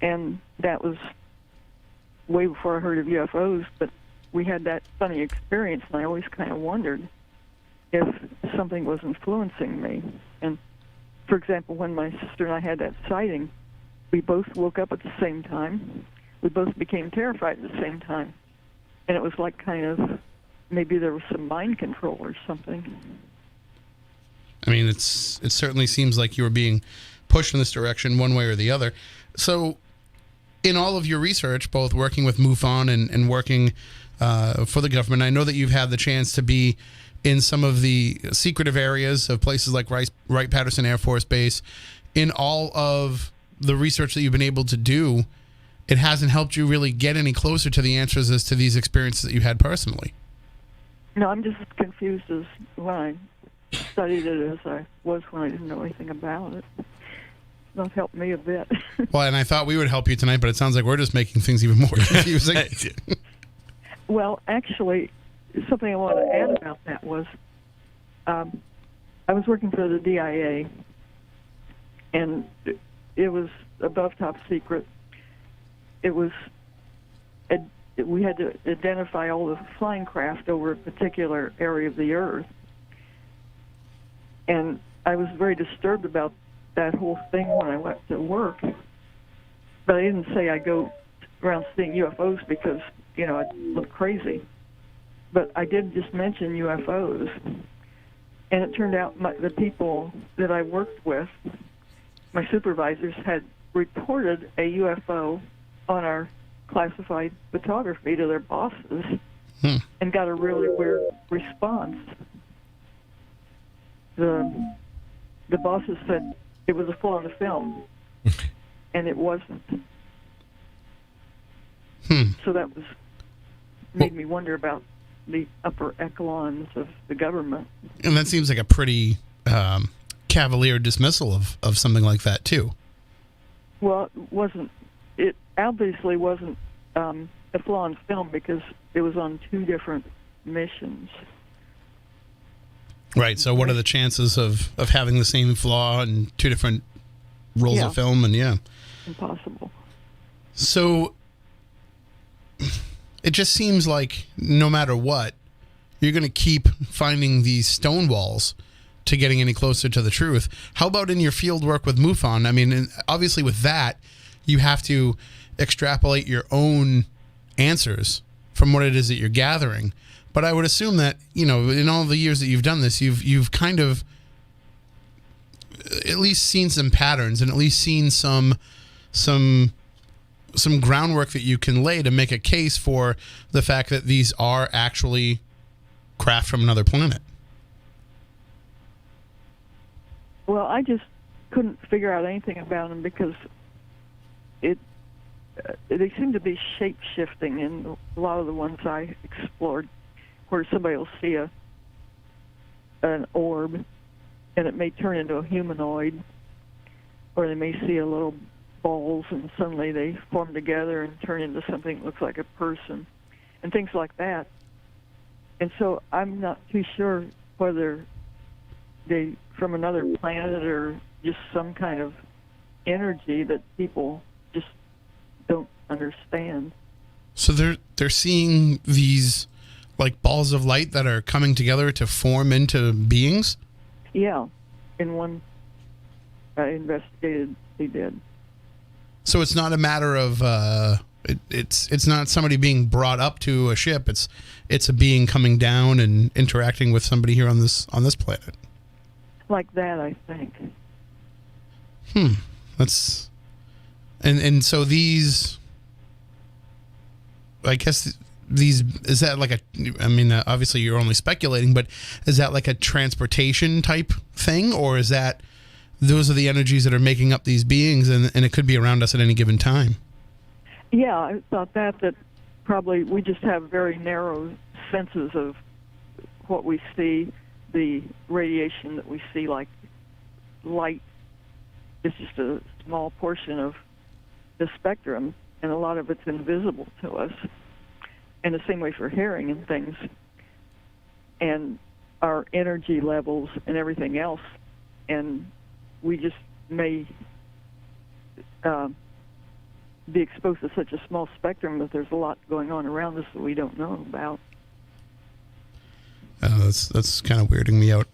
And that was way before I heard of UFOs, but we had that funny experience, and I always kind of wondered if something was influencing me. And, for example, when my sister and I had that sighting, we both woke up at the same time. We both became terrified at the same time. And it was like kind of, maybe there was some mind control or something.
I mean, it certainly seems like you were being pushed in this direction one way or the other. So in all of your research, both working with MUFON and working for the government, I know that you've had the chance to be in some of the secretive areas of places like Wright-Patterson Air Force Base. In all of the research that you've been able to do, it hasn't helped you really get any closer to the answers as to these experiences that you had personally.
No, I'm just as confused as when I studied it as I was when I didn't know anything about it. That helped me a bit.
Well, and I thought we would help you tonight, but it sounds like we're just making things even more confusing.
Well, actually, something I want to add about that was I was working for the DIA, and it was above top secret. It was we had to identify all the flying craft over a particular area of the Earth, and I was very disturbed about that whole thing when I went to work. But I didn't say I go around seeing UFOs because, you know, I look crazy. But I did just mention UFOs. And it turned out the people that I worked with, my supervisors, had reported a UFO on our classified photography to their bosses and got a really weird response. The bosses said it was a full on the film, and it wasn't. So that made me wonder about the upper echelons of the government.
And that seems like a pretty cavalier dismissal of something like that, too.
Well, it obviously wasn't a flaw in film because it was on two different missions.
Right, so what are the chances of having the same flaw in two different rolls of film? And
impossible.
So it just seems like no matter what, you're going to keep finding these stone walls to getting any closer to the truth. How about in your field work with MUFON? I mean, obviously with that, you have to extrapolate your own answers from what it is that you're gathering. But I would assume that, you know, in all the years that you've done this, you've kind of at least seen some patterns and at least seen some groundwork that you can lay to make a case for the fact that these are actually craft from another planet.
Well, I just couldn't figure out anything about them because they seem to be shape-shifting in a lot of the ones I explored, where somebody will see an orb, and it may turn into a humanoid, or they may see a little balls, and suddenly they form together and turn into something that looks like a person, and things like that. And so I'm not too sure whether they from another planet or just some kind of energy that people just don't understand.
So they're seeing these like balls of light that are coming together to form into beings?
Yeah. In one I investigated, they did.
So it's not a matter of it's not somebody being brought up to a ship. It's a being coming down and interacting with somebody here on this planet.
Like that, I think.
That's and so these, I guess these, is that like I mean, obviously you're only speculating, but is that like a transportation type thing, or is that those are the energies that are making up these beings, and it could be around us at any given time?
Yeah, I thought that probably we just have very narrow senses of what we see, the radiation that we see, like light is just a small portion of the spectrum, and a lot of it's invisible to us. And the same way for hearing and things. And our energy levels and everything else. And we just may be exposed to such a small spectrum that there's a lot going on around us that we don't know about.
That's kind of weirding me out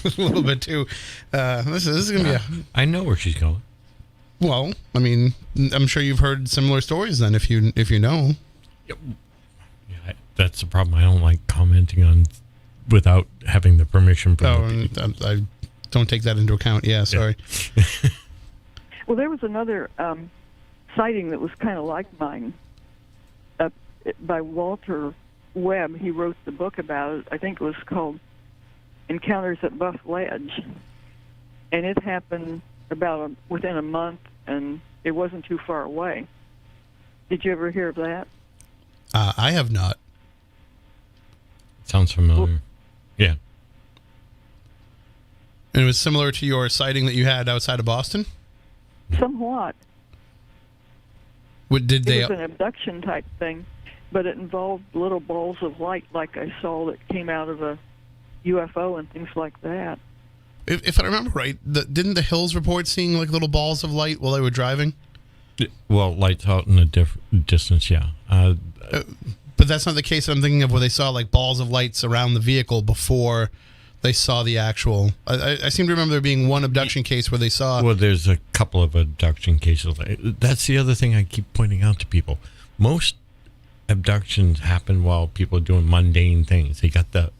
a little bit too. This is going to be
I know where she's going.
Well, I mean, I'm sure you've heard similar stories then, if you know.
Yep. Yeah, that's the problem. I don't like commenting on without having the permission from the people.
I don't take that into account. Yeah, sorry.
Yeah.
Well, there was another sighting that was kind of like mine by Walter Webb. He wrote the book about it. I think it was called Encounters at Buff Ledge. And it happened about within a month, and it wasn't too far away. Did you ever hear of that?
I have not.
Sounds familiar. Yeah.
And it was similar to your sighting that you had outside of Boston?
Somewhat.
Did
It
they?
was an abduction type thing, but it involved little balls of light like I saw that came out of a UFO and things like that.
If I remember right, didn't the Hills report seeing like little balls of light while they were driving?
Well, lights out in a distance, yeah.
But that's not the case I'm thinking of, where they saw like balls of lights around the vehicle before they saw the actual. I seem to remember there being one abduction case where they saw.
Well, there's a couple of abduction cases. That's the other thing I keep pointing out to people. Most abductions happen while people are doing mundane things. They got the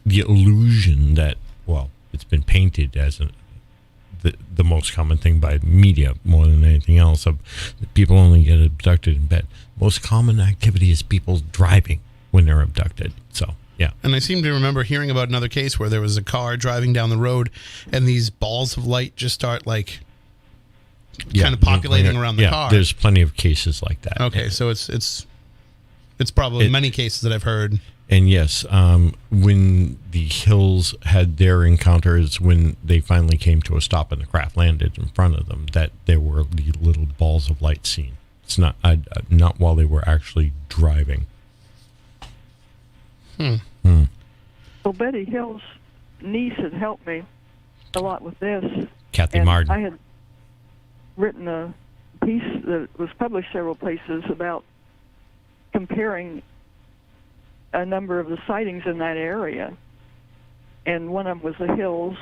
illusion that, well, it's been painted as the most common thing by media more than anything else, of people only get abducted in bed. Most common activity is people driving when they're abducted. So, yeah.
And I seem to remember hearing about another case where there was a car driving down the road and these balls of light just start like kind of populating around the car.
There's plenty of cases like that.
Okay, so it's probably many cases that I've heard.
And yes, when the Hills had their encounters, when they finally came to a stop and the craft landed in front of them, that there were the little balls of light seen. It's not while they were actually driving.
Well, Betty Hill's niece had helped me a lot with this.
Kathy
and
Martin.
I had written a piece that was published several places about comparing a number of the sightings in that area. And one of them was the Hills,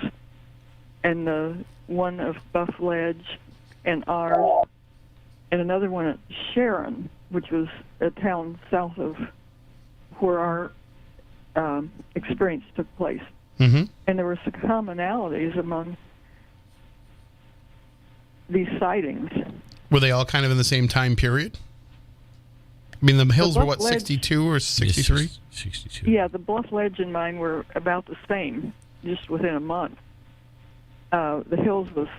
and the one of Buff Ledge, and ours, and another one at Sharon, which was a town south of where our experience took place.
Mm-hmm.
And there were some commonalities among these sightings.
Were they all kind of in the same time period? I mean, the Hills were what,
Ledge-
62 or 63?
62.
Yeah, the Bluff Ledge and mine were about the same, just within a month. The Hills was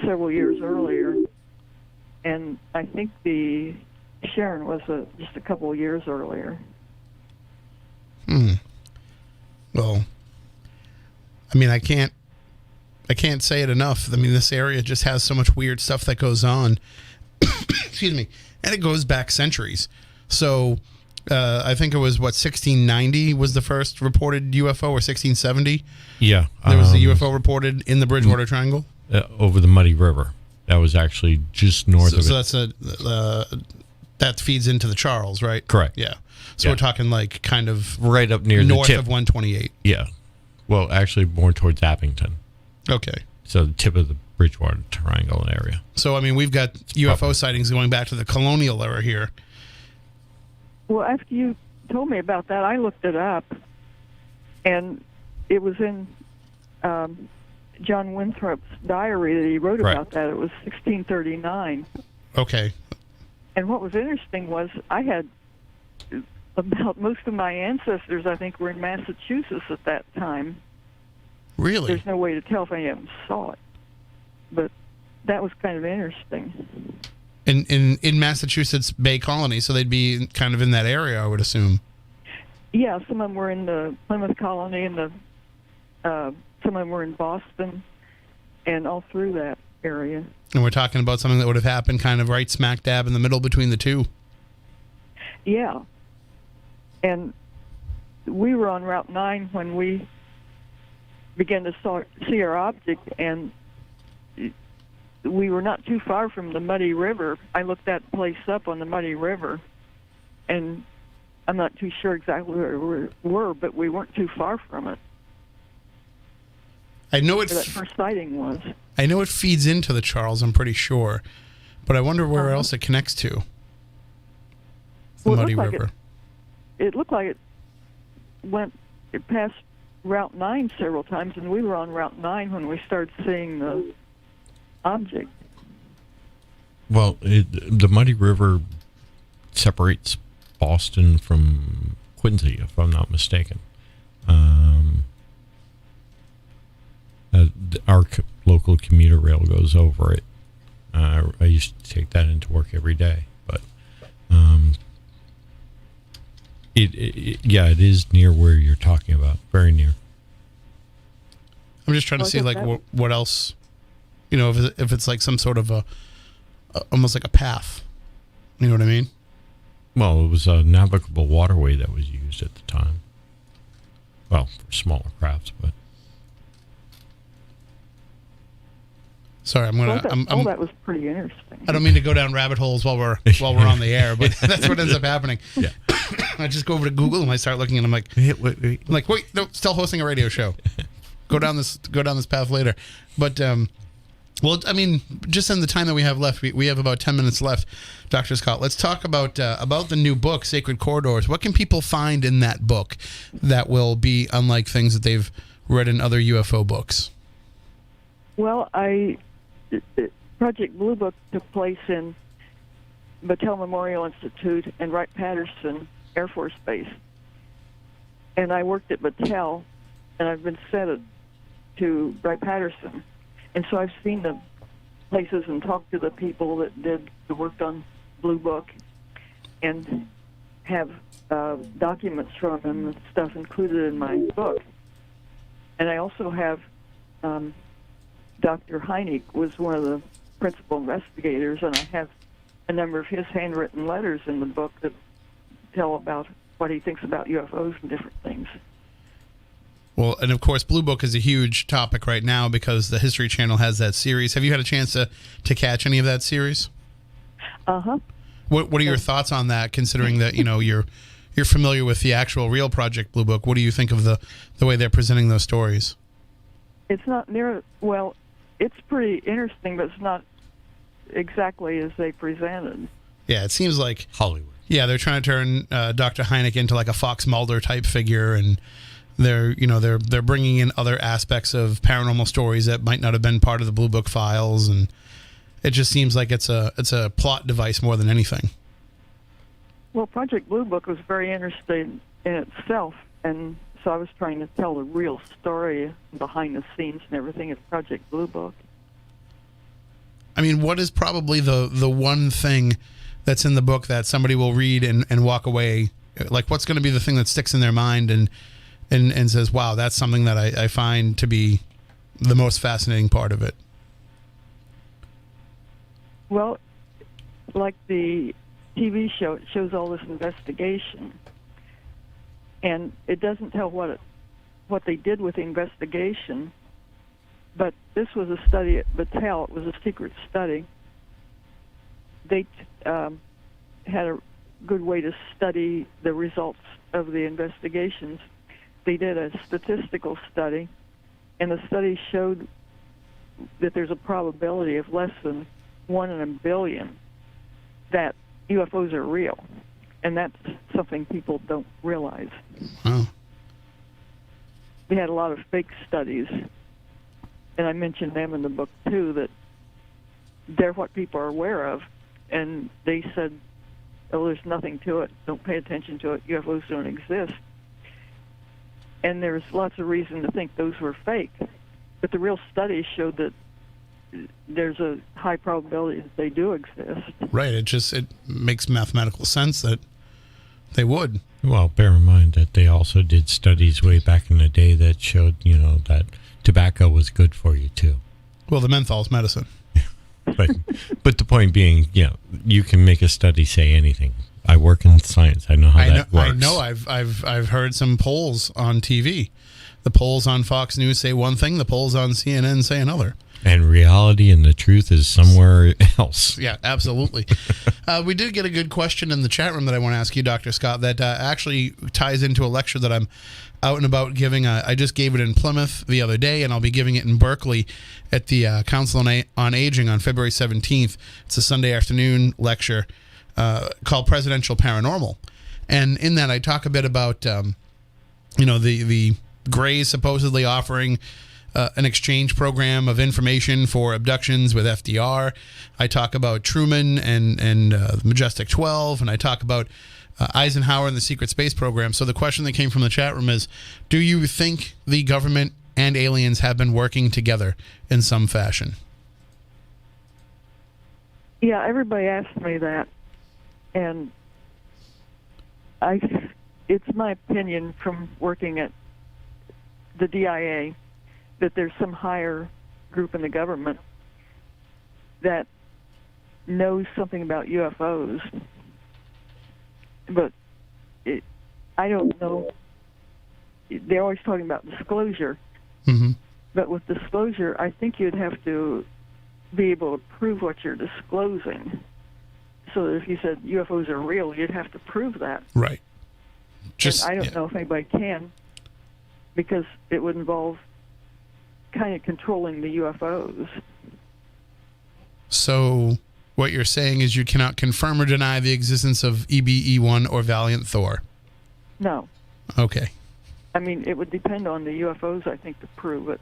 several years earlier, and I think the Sharon was just a couple of years earlier.
Well, I mean, I can't say it enough. I mean, this area just has so much weird stuff that goes on. Excuse me. And it goes back centuries. So I think it was, 1690 was the first reported UFO, or 1670?
Yeah.
There was a UFO reported in the Bridgewater Triangle?
Over the Muddy River. That was actually just north of it.
So that's that feeds into the Charles, right?
Correct.
Yeah. So
Yeah.
we're talking like kind of
Right up near
north
the tip.
of 128.
Yeah. Well, actually more towards Abington.
Okay.
So the tip of the Bridgewater Triangle area.
So, I mean, we've got UFO sightings going back to the colonial era here.
Well, after you told me about that, I looked it up, and it was in John Winthrop's diary that he wrote
Right.
about that. It was 1639.
Okay.
And what was interesting was I had about most of my ancestors, I think, were in Massachusetts at that time.
Really?
There's no way to tell if any of them saw it, but that was kind of interesting.
In Massachusetts Bay Colony, so they'd be kind of in that area, I would assume.
Yeah, some of them were in the Plymouth Colony, and some of them were in Boston, and all through that area.
And we're talking about something that would have happened kind of right smack dab in the middle between the two.
Yeah. And we were on Route 9 when we began to see our object, and we were not too far from the Muddy River. I looked that place up on the Muddy River, and I'm not too sure exactly where we were, but we weren't too far from it.
I know
Where that first sighting was.
I know it feeds into the Charles, I'm pretty sure. But I wonder where else it connects to. The
Well,
Muddy
it looked
River.
like it looked like it passed Route 9 several times, and we were on Route 9 when we started seeing the object.
Well, the Muddy River separates Boston from Quincy, if I'm not mistaken. Our local commuter rail goes over it. I used to take that into work every day, but Yeah, it is near where you're talking about. Very near.
I'm just trying to see like what else, if it's like some sort of almost like a path. You know what I mean?
Well, it was a navigable waterway that was used at the time. Well, for smaller crafts, but.
Sorry,
that was pretty interesting.
I don't mean to go down rabbit holes while we're on the air, but that's what ends up happening.
Yeah.
I just go over to Google and I start looking, and I'm like, wait, no, still hosting a radio show. Go down this path later. But well, I mean, just in the time that we have left, we have about 10 minutes left, Dr. Scott. Let's talk about the new book, Sacred Corridors. What can people find in that book that will be unlike things that they've read in other UFO books?
Well, Project Blue Book took place in Battelle Memorial Institute and Wright-Patterson Air Force Base. And I worked at Battelle, and I've been sent to Wright-Patterson. And so I've seen the places and talked to the people that did the work on Blue Book and have documents from them and stuff included in my book. And I also have Dr. Hynek was one of the principal investigators, and I have a number of his handwritten letters in the book that tell about what he thinks about UFOs and different things.
Well, and of course, Blue Book is a huge topic right now because the History Channel has that series. Have you had a chance to catch any of that series?
Uh-huh.
What are your thoughts on that, considering that, you're familiar with the actual real Project Blue Book? What do you think of the way they're presenting those stories?
It's not it's pretty interesting, but it's not exactly as they presented.
Yeah, it seems like
Hollywood.
Yeah, they're trying to turn Dr. Hynek into like a Fox Mulder type figure, and they're bringing in other aspects of paranormal stories that might not have been part of the Blue Book files, and it just seems like it's a plot device more than anything.
Well, Project Blue Book was very interesting in itself, and so I was trying to tell the real story behind the scenes and everything of Project Blue Book.
I mean, what is probably the one thing that's in the book that somebody will read and walk away? Like, what's going to be the thing that sticks in their mind and says, wow, that's something that I find to be the most fascinating part of it?
Well, like the TV show, it shows all this investigation. And it doesn't tell what they did with the investigation, but this was a study at Battelle. It was a secret study. They had a good way to study the results of the investigations. They did a statistical study, and the study showed that there's a probability of less than 1 in a billion that UFOs are real. And that's something people don't realize.
Wow.
They had a lot of fake studies, and I mentioned them in the book, too, that they're what people are aware of. And they said, oh, there's nothing to it. Don't pay attention to it. UFOs don't exist. And there's lots of reason to think those were fake. But the real studies showed that there's a high probability that they do exist.
Right. It makes mathematical sense that they would.
Well, bear in mind that they also did studies way back in the day that showed, that tobacco was good for you too.
Well, the menthol's medicine.
But the point being, you can make a study say anything. I work in science. I know how that works.
I know. I've heard some polls on TV. The polls on Fox News say one thing. The polls on CNN say another.
And reality and the truth is somewhere else.
Yeah, absolutely. We did get a good question in the chat room that I want to ask you, Dr. Scott, that actually ties into a lecture that I'm out and about giving. I just gave it in Plymouth the other day, and I'll be giving it in Berkeley at the Council on Aging on February 17th. It's a Sunday afternoon lecture called Presidential Paranormal. And in that, I talk a bit about, the Greys supposedly offering an exchange program of information for abductions with FDR. I talk about Truman and the Majestic 12, and I talk about Eisenhower and the secret space program. So the question that came from the chat room is, do you think the government and aliens have been working together in some fashion?
Yeah, everybody asked me that, and it's my opinion from working at the DIA that there's some higher group in the government that knows something about UFOs, but I don't know. They're always talking about disclosure, but with disclosure, I think you'd have to be able to prove what you're disclosing. So that if you said UFOs are real, you'd have to prove that.
Right.
And I don't know if anybody can, because it would involve kind of controlling the UFOs.
So what you're saying is you cannot confirm or deny the existence of EBE-1 or Valiant Thor?
No.
Okay.
I mean, it would depend on the UFOs, I think, to prove it.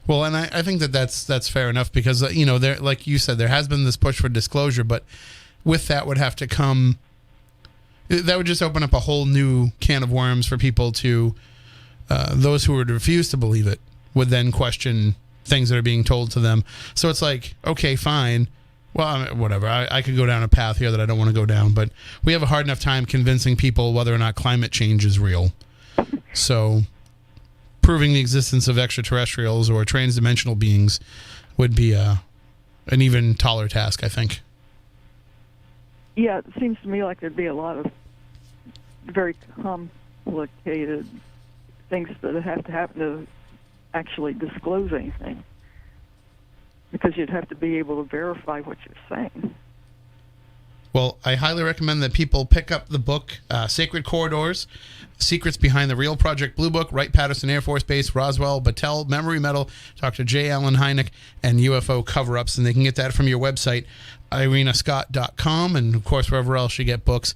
Well, and I think that's fair enough because, there, like you said, there has been this push for disclosure, but with that would have to come... That would just open up a whole new can of worms for people to... those who would refuse to believe it would then question things that are being told to them. So it's like, okay, fine. Well, whatever. I could go down a path here that I don't want to go down, but we have a hard enough time convincing people whether or not climate change is real. So proving the existence of extraterrestrials or transdimensional beings would be an even taller task, I think.
Yeah, it seems to me like there'd be a lot of very complicated things that would have to happen to actually disclose anything, because you'd have to be able to verify what you're saying.
Well, I highly recommend that people pick up the book, Sacred Corridors, Secrets Behind the Real Project Blue Book, Wright-Patterson Air Force Base, Roswell, Battelle, Memory Metal, Dr. J. Allen Hynek, and UFO cover-ups. And they can get that from your website, irenascott.com, and, of course, wherever else you get books,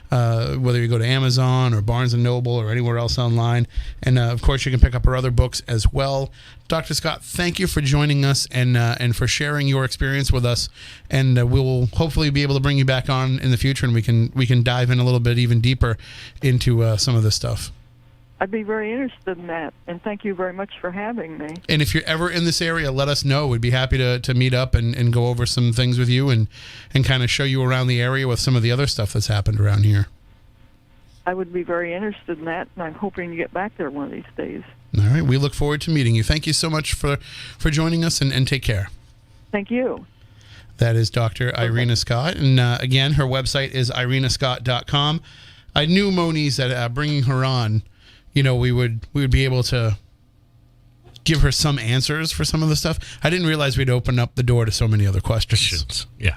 whether you go to Amazon or Barnes & Noble or anywhere else online. And, of course, you can pick up her other books as well. Dr. Scott, thank you for joining us and for sharing your experience with us. And we will hopefully be able to bring you back on in the future, and we can dive in a little bit even deeper into some of this stuff.
I'd be very interested in that, and thank you very much for having me.
And if you're ever in this area, let us know. We'd be happy to meet up and go over some things with you and kind of show you around the area with some of the other stuff that's happened around here.
I would be very interested in that, and I'm hoping to get back there one of these days.
All right. We look forward to meeting you. Thank you so much for joining us, and take care. Thank you. That is Dr. Irina Scott. And again, her website is irenascott.com. I knew, Moniz, that bringing her on, we would be able to give her some answers for some of the stuff. I didn't realize we'd open up the door to so many other questions.
Yeah.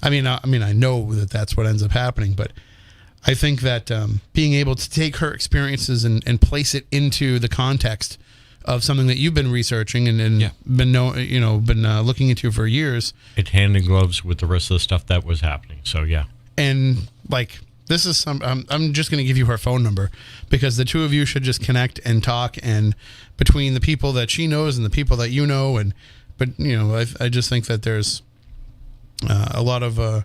I mean, I know that that's what ends up happening, but I think that being able to take her experiences and place it into the context of something that you've been researching and been looking into for years.
It hand in gloves with the rest of the stuff that was happening. So yeah.
And like, this is I'm just going to give you her phone number because the two of you should just connect and talk, and between the people that she knows and the people that you know, I just think that there's a lot of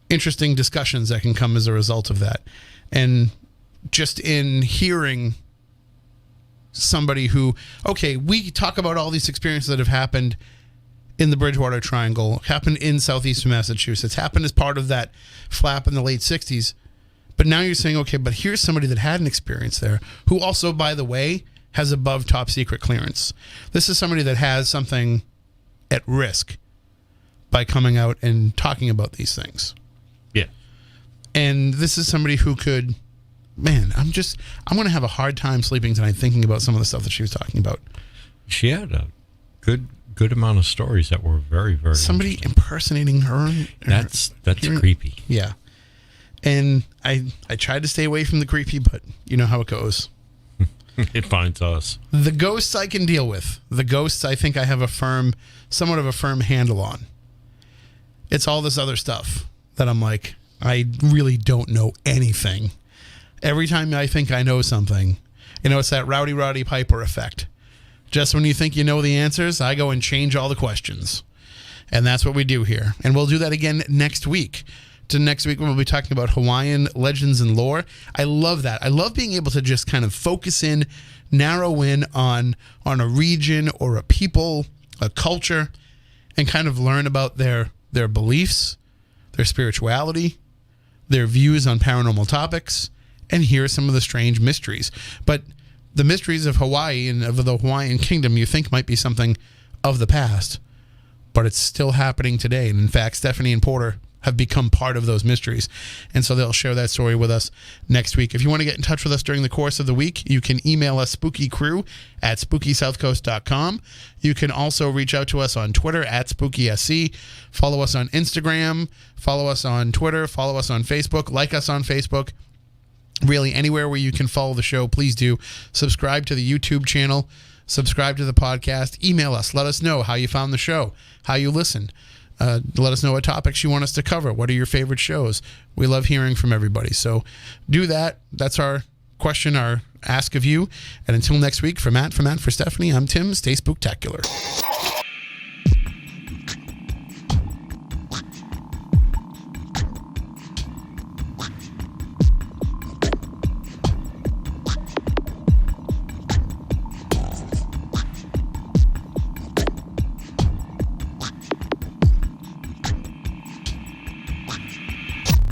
interesting discussions that can come as a result of that. And just in hearing somebody who, okay, we talk about all these experiences that have happened in the Bridgewater Triangle, happened in southeastern Massachusetts, happened as part of that flap in the late 60s. But now you're saying, okay, but here's somebody that had an experience there, who also, by the way, has above top secret clearance. This is somebody that has something at risk by coming out and talking about these things.
Yeah.
And this is somebody who could, man, I'm going to have a hard time sleeping tonight thinking about some of the stuff that she was talking about.
She had a good amount of stories that were very, very
somebody impersonating her.
That's creepy.
Yeah. And I tried to stay away from the creepy, but you know how it goes.
It finds us.
The ghosts I can deal with. The ghosts I think I have somewhat of a firm handle on. It's all this other stuff that I'm like, I really don't know anything. Every time I think I know something, it's that Rowdy Piper effect. Just when you think you know the answers, I go and change all the questions. And that's what we do here. And we'll do that again next week. Next week we'll be talking about Hawaiian legends and lore. I love that. I love being able to just kind of focus in, narrow in on a region or a people, a culture, and kind of learn about their beliefs, their spirituality, their views on paranormal topics, and hear some of the strange mysteries. But the mysteries of Hawaii and of the Hawaiian kingdom you think might be something of the past, but it's still happening today. And in fact, Stephanie and Porter have become part of those mysteries. And so they'll share that story with us next week. If you want to get in touch with us during the course of the week, you can email us spookycrew@spookysouthcoast.com. You can also reach out to us on Twitter @SpookySC. Follow us on Instagram. Follow us on Twitter. Follow us on Facebook. Like us on Facebook. Really, anywhere where you can follow the show, please do. Subscribe to the YouTube channel. Subscribe to the podcast. Email us. Let us know how you found the show, how you listened. Let us know what topics you want us to cover. What are your favorite shows? We love hearing from everybody. So do that. That's our question, our ask of you. And until next week, for Matt, for Stephanie, I'm Tim. Stay spooktacular.